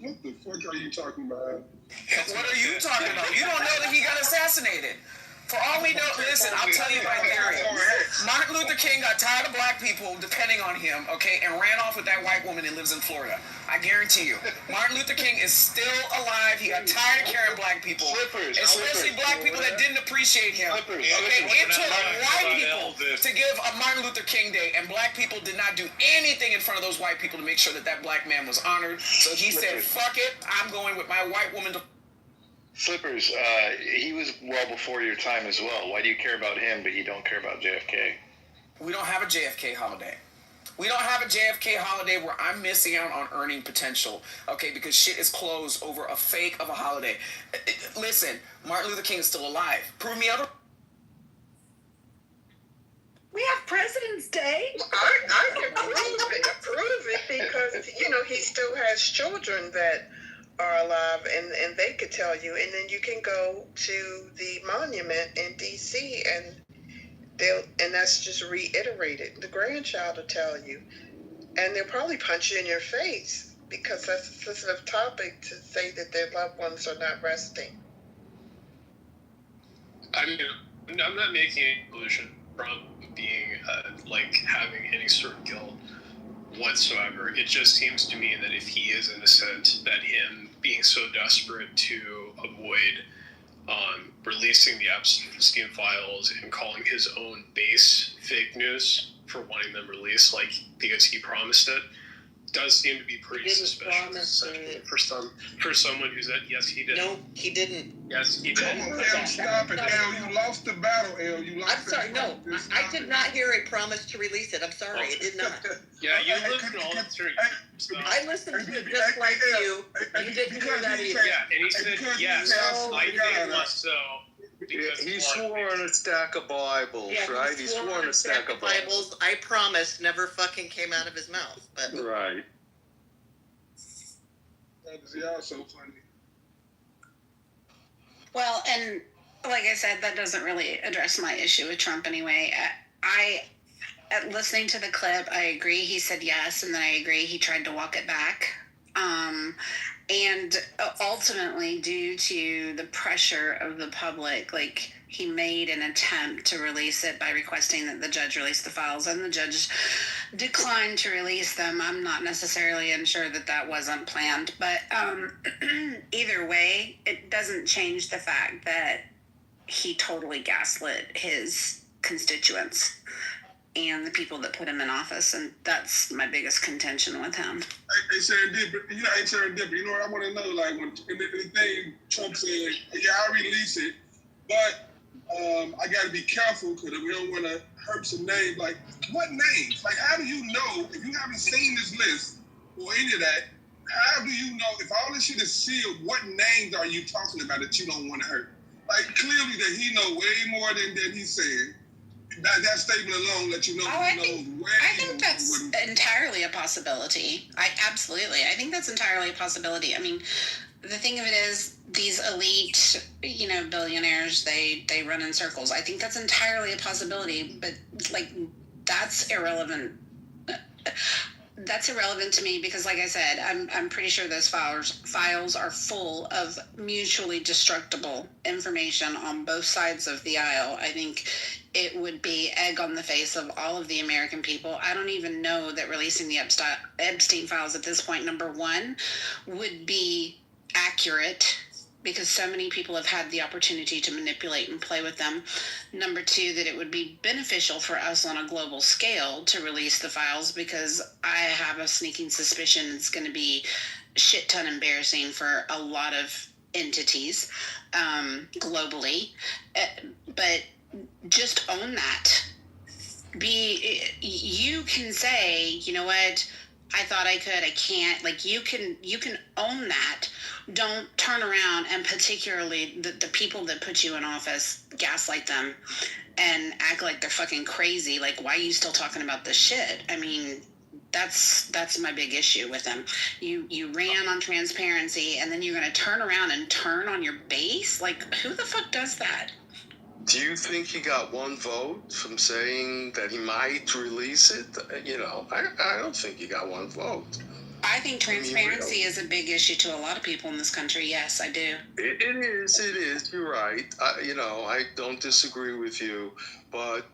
What the fuck are you talking about? What are you talking about? You don't know that he got assassinated. For all we know, listen, I'll tell you my theory. Martin Luther King got tired of black people depending on him, okay, and ran off with that white woman and lives in Florida. I guarantee you. Martin Luther King is still alive. He got tired of carrying black people, especially black people that didn't appreciate him. Okay, it took white people to give a Martin Luther King Day, and black people did not do anything in front of those white people to make sure that that black man was honored. So he said, fuck it, I'm going with my white woman to... Flippers, he was well before your time as well. Why do you care about him, but you don't care about JFK? We don't have a JFK holiday. We don't have a JFK holiday where I'm missing out on earning potential, okay, because shit is closed over a fake of a holiday. Listen, Martin Luther King is still alive. Prove me other. We have President's Day. I can prove it because, he still has children that are alive, and they could tell you, and then you can go to the monument in D.C. and that's just reiterated. The grandchild will tell you, and they'll probably punch you in your face because that's a sensitive topic to say that their loved ones are not resting. I mean, I'm not making any conclusion from being having any sort of guilt whatsoever. It just seems to me that if he is innocent, that him being so desperate to avoid releasing the Epstein files and calling his own base fake news for wanting them released, because he promised it, does seem to be pretty suspicious for someone who said yes he did. No, he didn't. Yes, he did. Stop it, El. You lost the battle, El. I'm sorry. No, I did not hear a promise to release it. I'm sorry, I did not. Yeah, you listened to all the street. I listened to it just like you. You didn't hear that either. Yeah, and he said yes. I think must so. He swore on a stack of Bibles, right? He swore on a stack of Bibles. I promised never fucking came out of his mouth. But right. That is so funny. Well, and like I said, that doesn't really address my issue with Trump anyway. Listening to the clip, I agree. He said yes, and then I agree he tried to walk it back. And ultimately, due to the pressure of the public, he made an attempt to release it by requesting that the judge release the files, and the judge declined to release them. I'm not necessarily sure that wasn't planned, but either way, it doesn't change the fact that he totally gaslit his constituents and the people that put him in office, and that's my biggest contention with him. Hey, Serendipity, you know what I want to know? When the thing Trump said, yeah, I'll release it, but I got to be careful because we don't want to hurt some names. What names? How do you know, if you haven't seen this list or any of that, how do you know, if all this shit is sealed, what names are you talking about that you don't want to hurt? like clearly that he know way more than he said. That statement alone lets you know he knows way more. I think that's entirely a possibility. I think that's entirely a possibility. I mean, the thing of it is, these elite, billionaires, they run in circles. I think that's entirely a possibility, but like, that's irrelevant. That's irrelevant to me because, like I said, I'm pretty sure those files are full of mutually destructible information on both sides of the aisle. I think it would be egg on the face of all of the American people. I don't even know that releasing the Epstein files at this point, number one, would be accurate because so many people have had the opportunity to manipulate and play with them. Number two, that it would be beneficial for us on a global scale to release the files because I have a sneaking suspicion it's going to be shit ton embarrassing for a lot of entities globally. But just own that. You can say, you know what, I thought I could, I can't. Like, you can own that. Don't turn around and particularly the people that put you in office, gaslight them and act like they're fucking crazy. Like, why are you still talking about this shit? I mean, that's my big issue with them. You ran on transparency and then you're going to turn around and turn on your base? Like, who the fuck does that? Do you think he got one vote from saying that he might release it? I don't think he got one vote. I think transparency is a big issue to a lot of people in this country. Yes, I do. It is. You're right. I don't disagree with you. But,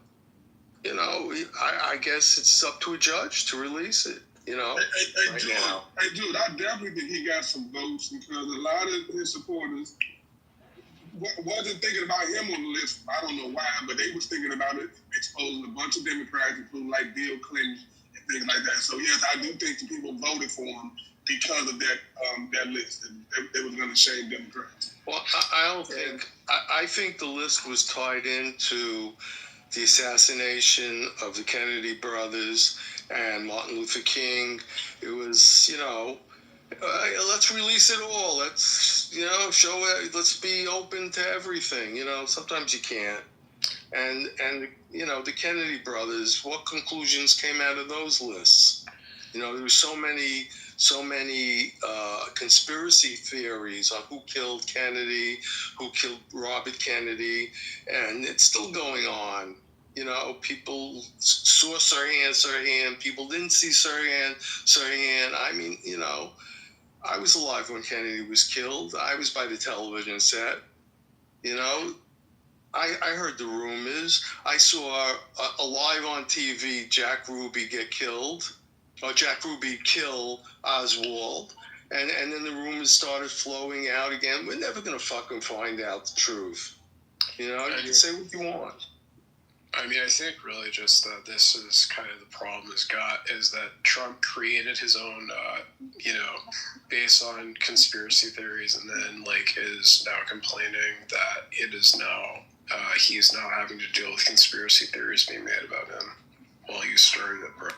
I guess it's up to a judge to release it, Hey, Jude, I definitely think he got some votes because a lot of his supporters wasn't thinking about him on the list. I don't know why, but they was thinking about it, exposing a bunch of Democrats, including like Bill Clinton and things like that. So yes, I do think some people voted for him because of that list. They was going to shame Democrats. Well, I don't think. I think the list was tied into the assassination of the Kennedy brothers and Martin Luther King. It was, let's release it all. Let's, show it. Let's be open to everything. Sometimes you can't. And the Kennedy brothers, what conclusions came out of those lists? There were so many conspiracy theories on who killed Kennedy, who killed Robert Kennedy, and it's still going on. People saw Sirhan, people didn't see Sirhan. I mean, I was alive when Kennedy was killed. I was by the television set. I heard the rumors. I saw live on TV Jack Ruby get killed, or Jack Ruby kill Oswald. And then the rumors started flowing out again. We're never going to fucking find out the truth. You can say what you want. I mean, I think really just that this is kind of the problem is that Trump created his own, based on conspiracy theories, and then is now complaining that it is now he's now having to deal with conspiracy theories being made about him while he's stirring the.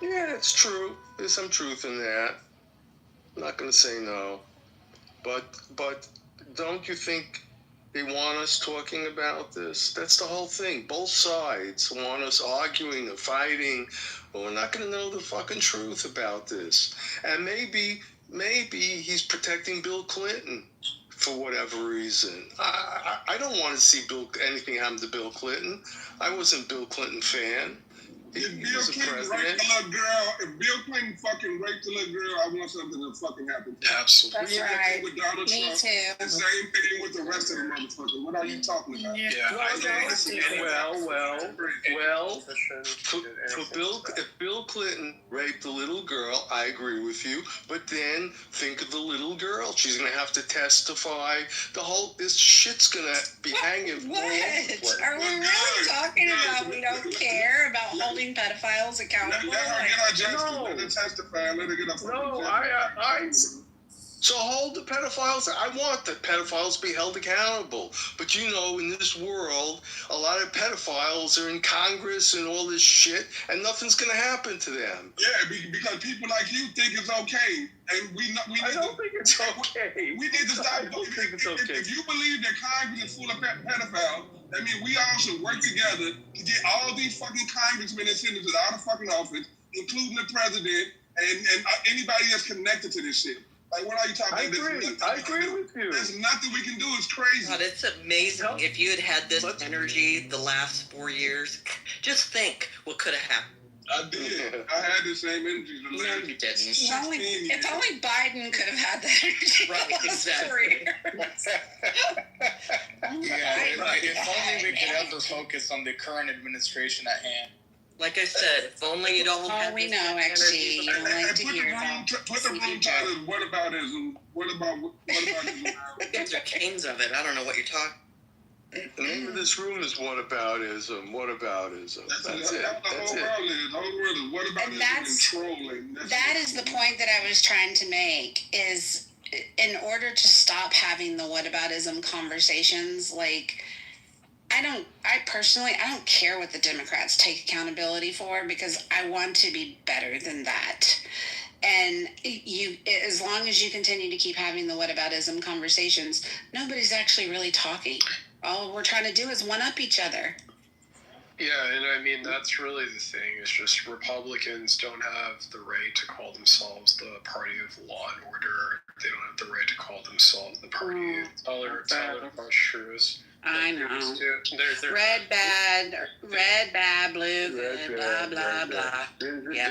Yeah, it's true. There's some truth in that. I'm not going to say no, but don't you think they want us talking about this? That's the whole thing. Both sides want us arguing or fighting. Well, we're not going to know the fucking truth about this. And maybe he's protecting Bill Clinton for whatever reason. I don't want to see anything happen to Bill Clinton. I wasn't a Bill Clinton fan. If Bill Clinton raped the little girl, if Bill Clinton fucking raped the little girl, I want something to fucking happen to him. Absolutely. That's right. With Donald Me Trump, too. the same thing with the rest of the motherfuckers. What are you talking about? If Bill Clinton raped a little girl, I agree with you. But then think of the little girl. She's gonna have to testify. This shit's gonna be hanging. What? Are we really talking about we don't care about holding pedophiles accountable? Let her get her testify. Let her get her. So hold the pedophiles. I want the pedophiles to be held accountable. But you know, in this world, a lot of pedophiles are in Congress and all this shit, and nothing's going to happen to them. Yeah, because people like you think it's okay, and we I don't think it's okay. We need to stop. I don't think it's okay. If you believe that Congress is full of pedophiles, that means we all should work together to get all these fucking congressmen and senators out of fucking office, including the president and anybody that's connected to this shit. Like, what are you talking about? I agree with you. There's nothing we can do. It's crazy. God, it's amazing. If you had this energy the last 4 years, just think what could have happened. I did. I had the same energy. No, you didn't. If only Biden could have had that energy. Right, exactly. If only we could ever focus on the current administration at hand. Like I said, if only you don't have we know, XG. You don't like to hear about Put the room title, whataboutism. What about These are kings of it. I don't know what you're talking. The name of this room is whataboutism. Whataboutism. That's it. The whole world is. The whole world is whataboutism and trolling. That is the point that I was trying to make, is in order to stop having the whataboutism conversations, like, I personally don't care what the Democrats take accountability for, because I want to be better than that. And as long as you continue to keep having the whataboutism conversations, nobody's actually really talking. All we're trying to do is one-up each other. Yeah, and I mean, that's really the thing. It's just Republicans don't have the right to call themselves the party of law and order. They don't have the right to call themselves the party of truth. I know. They're red bad, blue good, blah, blah, blah. Yeah,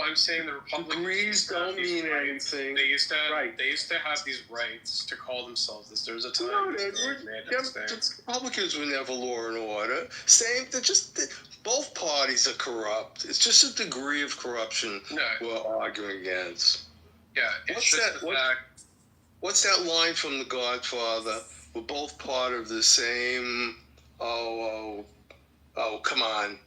I'm saying the Republicans Degrees don't mean anything. They used to have these rights to call themselves this. There was a time Republicans were never law and order. Both parties are corrupt. It's just a degree of corruption we're arguing against. Yeah, What's that line from The Godfather? We're both part of the same. Oh, come on.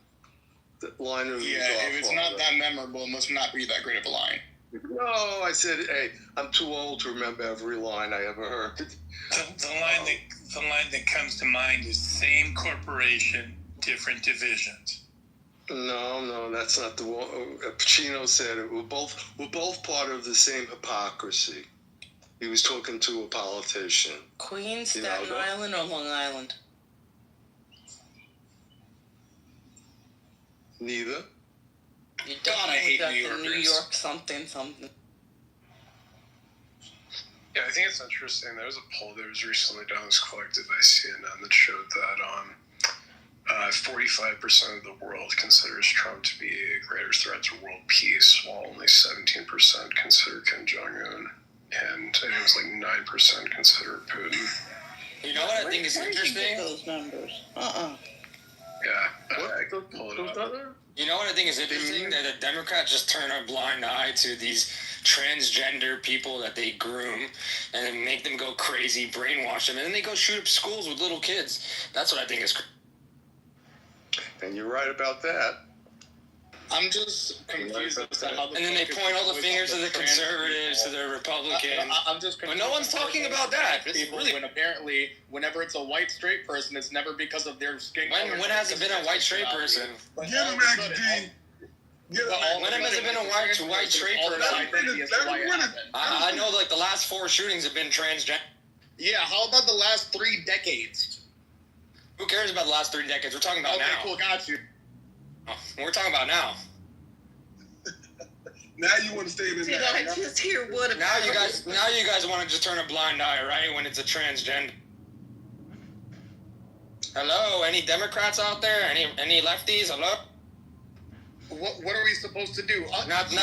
The line of if it's not that memorable, it must not be that great of a line. No, I said, hey, I'm too old to remember every line I ever heard. The line that comes to mind is same corporation, different divisions. No, that's not the one. Pacino said it. We're both part of the same hypocrisy. He was talking to a politician. Queens, Staten Island, or Long Island? Neither. You definitely got the New York something. Yeah, I think it's interesting. There was a poll that was recently done, was collected by CNN, that showed that 45% of the world considers Trump to be a greater threat to world peace, while only 17% consider Kim Jong-un. And I think it was like 9% consider Putin. You know what I think is interesting? Those numbers. Yeah, I could pull it up. You know what I think is interesting? That the Democrats just turn a blind eye to these transgender people that they groom and then make them go crazy, brainwash them, and then they go shoot up schools with little kids. That's what I think is crazy. And you're right about that. I'm just confused as to how. And then they point all the fingers to the conservatives, to the Republicans. I'm just confused. But no one's talking about that. When apparently, whenever it's a white straight person, it's never because of their skin color. When has it been a white straight person? Get him, XG. When has it been a white straight person? I know, like, the last 4 shootings have been transgender. Yeah, how about the last 3 decades? Who cares about the last 3 decades? We're talking about now. Okay, cool, got you. We're talking about now. Now you want to stay in the now. I just hear what now you guys want to just turn a blind eye, right? When it's a transgender. Hello, any Democrats out there? Any lefties? Hello. What are we supposed to do? Not.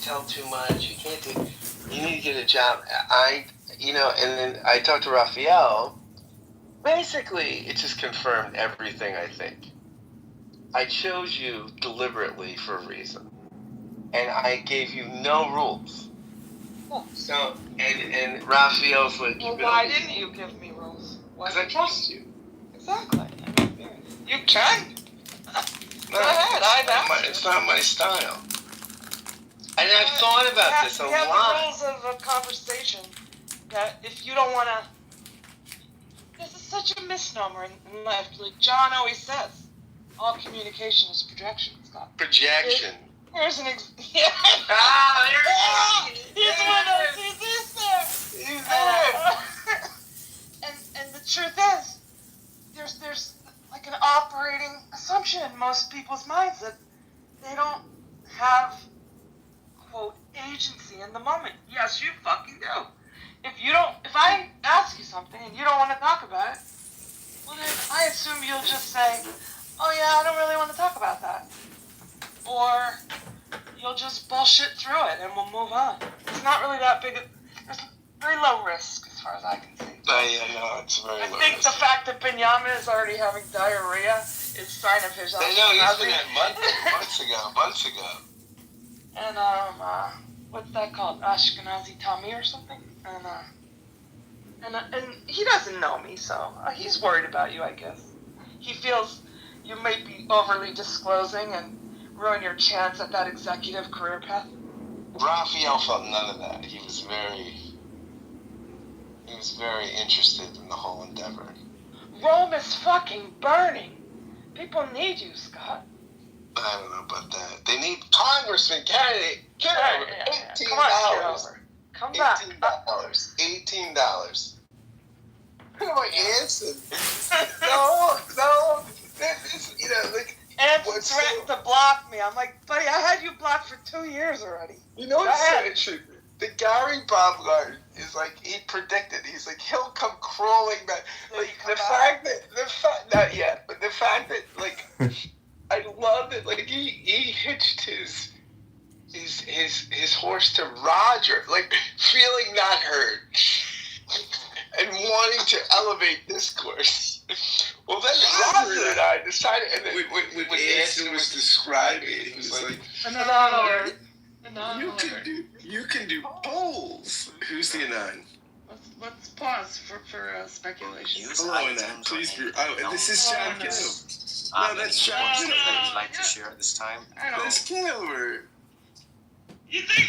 tell too much. You can't do. You need to get a job. And then I talked to Raphael. Basically, it just confirmed everything I think. I chose you deliberately for a reason, and I gave you no rules. So, and Raphael's like, well, why didn't you give me rules? Because I trust you. Exactly. You can. Go ahead. I've asked. It's not my style. And I've thought about this a lot. We have the rules of a conversation that if you don't want to... This is such a misnomer in life. Like John always says, all communication is projection, Scott. Projection. There's an yeah. Ah, He's one of those. He's there. And the truth is, there's like an operating assumption in most people's minds that they don't have, quote, agency in the moment. Yes, you fucking do. If I ask you something and you don't want to talk about it, well then I assume you'll just say, oh yeah, I don't really want to talk about that. Or you'll just bullshit through it and we'll move on. It's not really that big. There's very low risk as far as I can see. It's very low risk. I think the fact that Benjamin is already having diarrhea is sign of his... I know, he's been at months ago. And, what's that called? Ashkenazi tummy or something? And he doesn't know me, so he's worried about you, I guess. He feels you may be overly disclosing and ruin your chance at that executive career path. Raphael felt none of that. He was very interested in the whole endeavor. Rome is fucking burning. People need you, Scott. I don't know about that. They need Congressman candidate. Get over. $18. Come on, get over. Come back. $18. Who am I answering? No. And threatened to block me. I'm like, buddy, I had you blocked for 2 years already. You know what's so true? The Gary Baumgarten is like, he predicted. He's like, he'll come crawling back. Like the fact not yet, but the fact that like, I love it. Like he hitched his horse to Roger, like feeling not heard, and wanting to elevate discourse. Well, then Roger and I decided, and then when Anson was describing it, he was like, You can do polls. Who's the Anon? Let's pause for speculation. Hello, Anon. Please be. Oh, this is John Kitover. No, that's John Kitover. That you'd like to share at this time? That's Kitover. You think?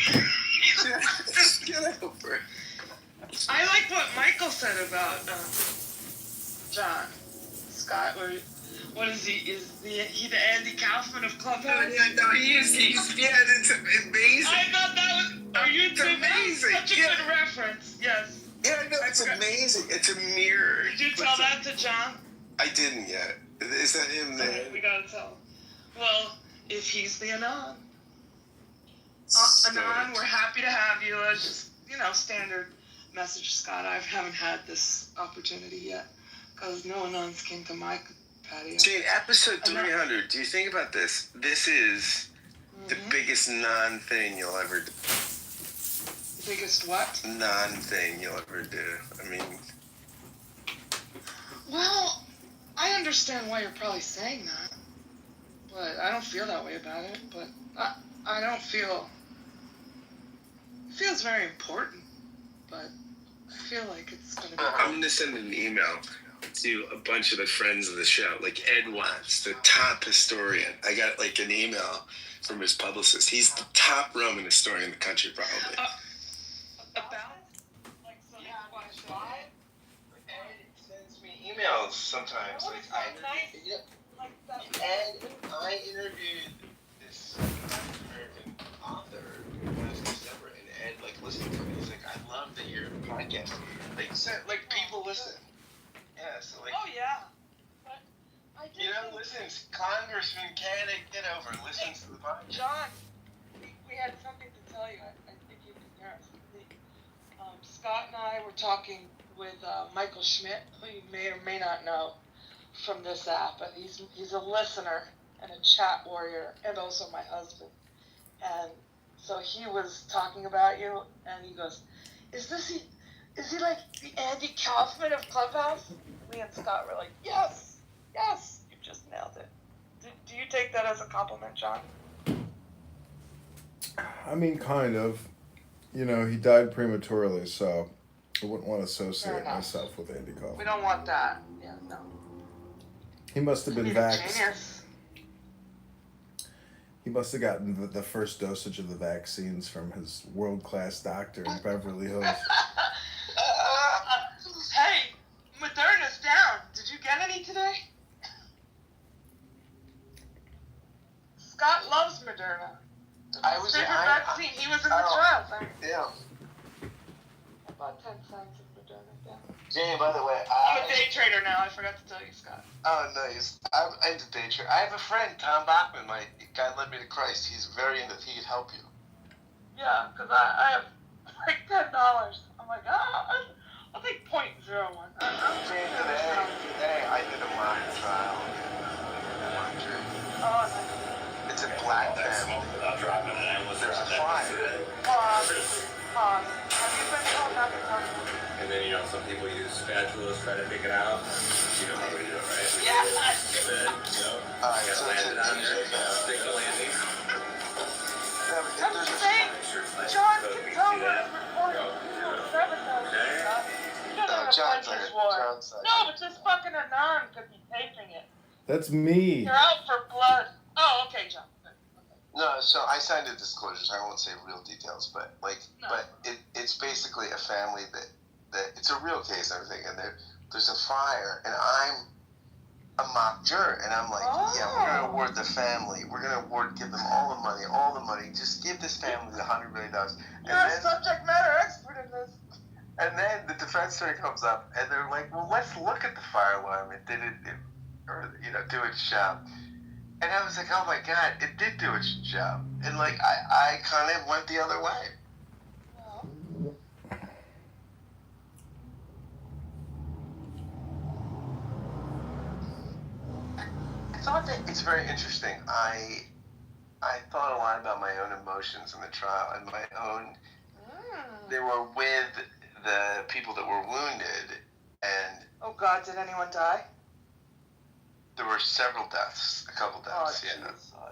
Kitover. I like what Michael said about John Scott. What is he? Is he the Andy Kaufman of Clubhouse? No, he is. It's amazing. I thought that was. Are you amazing? Such a good reference. Yes. Yeah, no, it's amazing. It's a mirror. Did you tell that to John? I didn't yet. Is that him there? Okay, we gotta tell him. Well, if he's the Anon. Anon, we're happy to have you. It's just, standard message, Scott. I haven't had this opportunity yet because no Anons came to my patio. Jane, episode 300. Do you think about this? This is the biggest non-thing you'll ever do. Biggest what? Non-thing you'll ever do. I mean... Well, I understand why you're probably saying that. But I don't feel that way about it. But I don't feel... It feels very important. But I feel like it's going to be... I'm going to send an email to a bunch of the friends of the show. Like Ed Watts, the top historian. I got like an email from his publicist. He's the top Roman historian in the country, probably. Ed sends me emails sometimes. I interviewed this American author last December, and Ed listened to me. He's like, "I love that you're a podcast." People listen. Yeah, so Oh yeah. But listens. Congressman Kitover listens to the podcast. John, we had something to tell you. I think you'd be interested. Scott and I were talking with Michael Schmidt, who you may or may not know from this app, but he's a listener and a chat warrior, and also my husband. And So he was talking about you, and he goes, is he like the Andy Kaufman of Clubhouse? Me and Scott were like, yes, you just nailed it. Do you take that as a compliment, John? I mean, kind of. You know, he died prematurely, so I wouldn't want to associate myself with Andy Kaufman. We don't want that. Yeah, no. He must have been vaxxed. Genius. He must have gotten the first dosage of the vaccines from his world-class doctor in Beverly Hills. Hey, Moderna's down. Did you get any today? Scott loves Moderna. His favorite vaccine. He was in the trials. Yeah. About 10 cents of Moderna. Yeah. Jay, by the way, I'm a day trader now. I forgot to tell you, Scott. Oh, nice. I'm into day trade. I have a friend, Tom Bachman, my guy led me to Christ. He's very into. He could help you. Yeah, because I have like $10. I'm like, I'll take 0.01. Today I did a mock trial. Oh, nice. It's a black family. There's a fire. Pause. Have you been told not to talk about it? And then, some people use spatulas, try to pick it out. You know how we do it, right? Yeah. Alright, so it's stick the landing. I'm just saying, John Kitover is reporting 7,000. You don't know how to fight this war. No, but just fucking Anand could be taping it. That's me. You're out for blood. Oh, okay, John. No, so I signed a disclosure, so I won't say real details, but it's basically a family that it's a real case and everything, and there's a fire, and I'm a mock juror, and I'm like, yeah, we're gonna award the family, give them all the money, just give this family the $100 million. You're a subject matter expert in this. And then the defense attorney comes up, and they're like, well, let's look at the fire alarm. It did do its job. And I was like, oh my God, it did do its job. And like, I kind of went the other way. I thought that it's very interesting. I thought a lot about my own emotions in the trial and my own. They were with the people that were wounded, and oh God, did anyone die? There were several deaths, a couple deaths, yeah. Oh,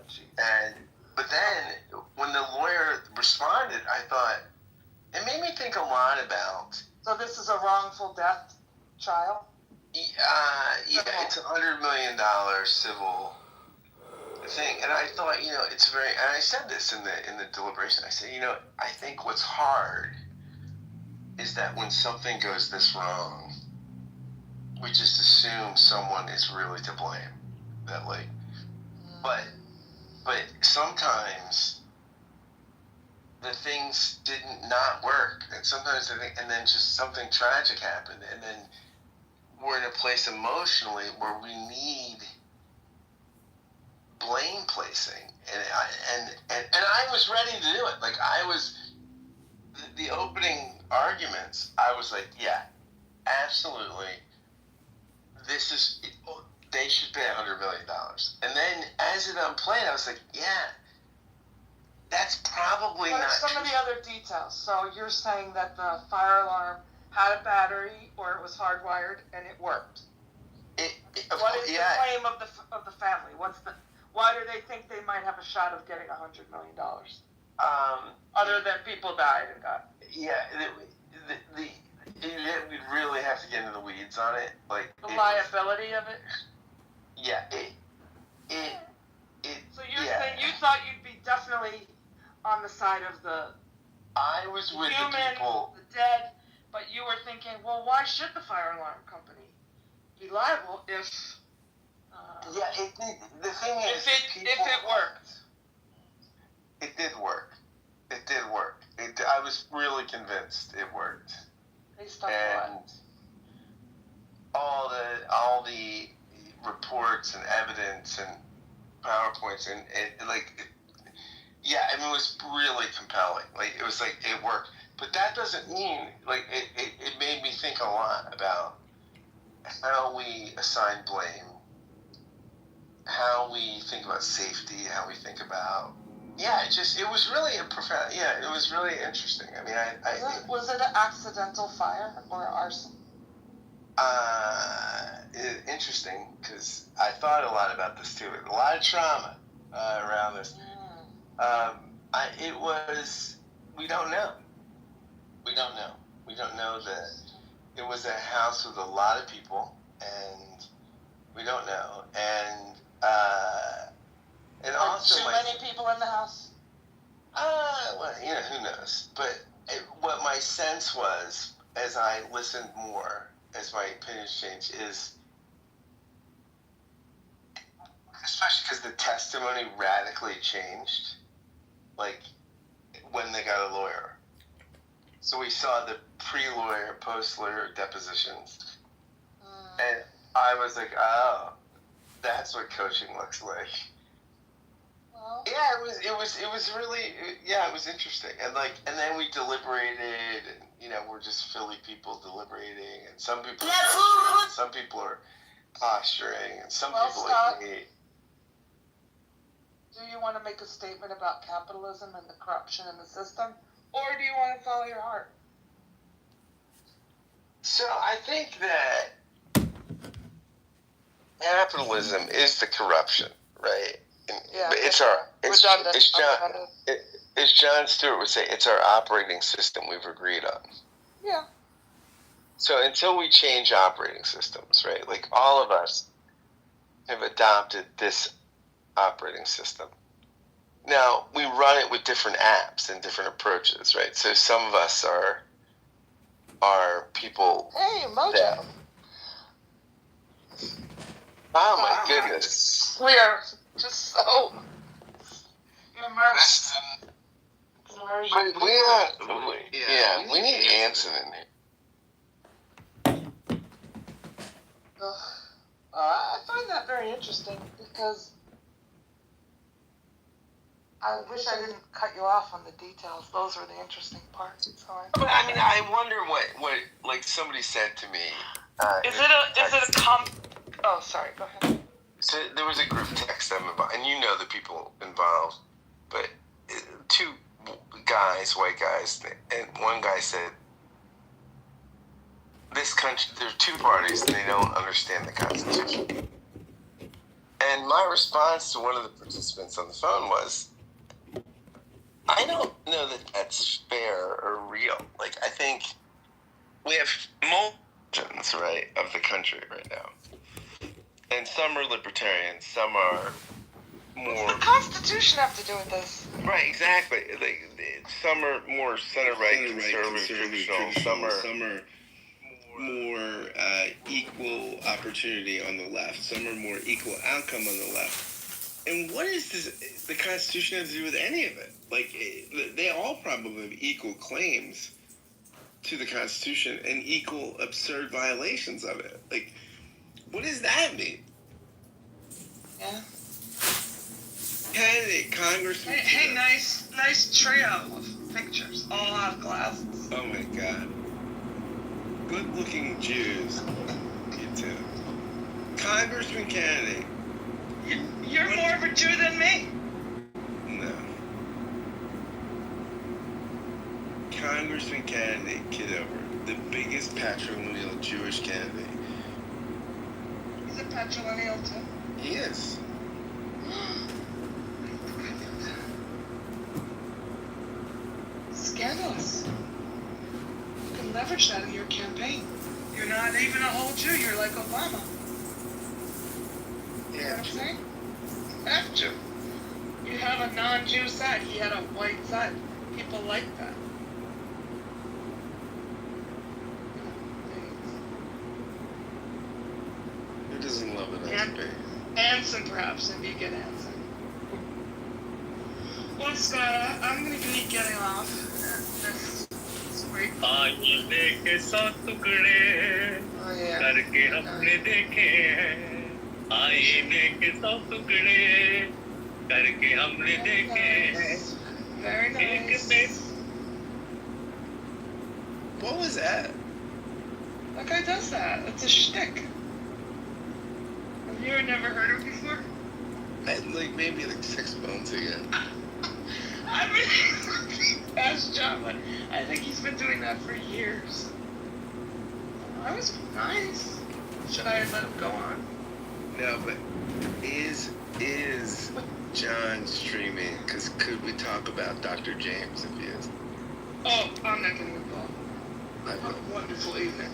But then when the lawyer responded, I thought it made me think a lot about. So this is a wrongful death trial? Yeah, it's $100 million civil thing, and I thought, it's very. And I said this in the deliberation. I said, I think what's hard is that when something goes this wrong, we just assume someone is really to blame. That but sometimes the things didn't not work, and sometimes and then just something tragic happened, and then we're in a place emotionally where we need blame placing, and I was ready to do it. Like I was the opening arguments. I was like, yeah, absolutely. They should pay $100 million. And then as it unplayed, I was like, yeah, that's probably what not. What are some of the other details? So you're saying that the fire alarm had a battery or it was hardwired and it worked. What is the claim of the family? Why do they think they might have a shot of getting $100 million? Other than people died and got. Yeah, we really have to get into the weeds on it. Like the liability of it. Yeah, So you're saying you thought you'd be definitely on the side of the. I was with the people. The dead, but you were thinking, well, why should the fire alarm company be liable if? The thing is, if it worked. It did work. I was really convinced it worked. And all the reports and evidence and PowerPoints and it was really compelling. Like it was like it worked. But that doesn't mean it made me think a lot about how we assign blame, how we think about safety, how we think about Yeah, it was really a profound. Yeah, it was really interesting. I mean, Was it an accidental fire or arson? Interesting because I thought a lot about this too. A lot of trauma around this. It was. We don't know. We don't know. We don't know that it was a house with a lot of people, and we don't know. And also too many people in the house. Well, who knows? But what my sense was, as I listened more, as my opinions changed, is especially because the testimony radically changed, like when they got a lawyer. So we saw the pre-lawyer, post-lawyer depositions, and I was like, oh, that's what coaching looks like. Yeah, it was really, it was interesting. And then we deliberated, and, we're just Philly people deliberating, and some people are posturing, and some people Scott, like me. Do you want to make a statement about capitalism and the corruption in the system, or do you want to follow your heart? So I think that capitalism is the corruption, right? Yeah, it's John Stewart would say, it's our operating system we've agreed on. Yeah. So until we change operating systems, right? Like all of us have adopted this operating system. Now we run it with different apps and different approaches, right? So some of us are people. Hey, Mojo. Oh my goodness. We are just so immersed. We need Anson in here. I find that very interesting because I wish I didn't cut you off on the details. Those are the interesting parts. But I mean, I wonder what like somebody said to me. Oh, sorry. Go ahead. So there was a group text I'm involved, and the people involved, but two guys, white guys, and one guy said, this country, there are two parties and they don't understand the Constitution. And my response to one of the participants on the phone was, I don't know that that's fair or real. Like, I think we have multitudes, right, of the country right now. And some are libertarian, some are more... What's the Constitution have to do with this? Right, exactly. Some are more center-right, conservative, traditional. Some are more equal opportunity on the left. Some are more equal outcome on the left. And what is the Constitution have to do with any of it? Like, they all probably have equal claims to the Constitution and equal absurd violations of it. Like, what does that mean? Yeah. Candidate, Congressman. Hey, nice trio of pictures. All have glasses. Oh my God. Good-looking Jews. You too. Congressman candidate. You're more of a Jew than me. No. Congressman candidate Kitover, the biggest patrilineal Jewish candidate. He's a patrilineal too. He is. Scandalous. You can leverage that in your campaign. You're not even a whole Jew. You're like Obama. Yeah. You know what I'm saying? Half Jew. You have a non-Jew side. He had a white side. People like that. Who doesn't love an SB? Anson, perhaps, if you get Anson. Well, Scott, I'm going to be getting off this week. आईने के साथ टुकड़े करके हमने देखे हैं आईने के साथ टुकड़े करके हमने देखे हैं Very nice. What was that? That guy does that. It's a shtick. Have you never heard of it before? Maybe like 6 months ago. I really that's John, but I think he's been doing that for years. I was nice. Should I have let him go on? No, but is John streaming? Because could we talk about Dr. James if he is? Oh, I'm not getting involved. I Have a wonderful evening.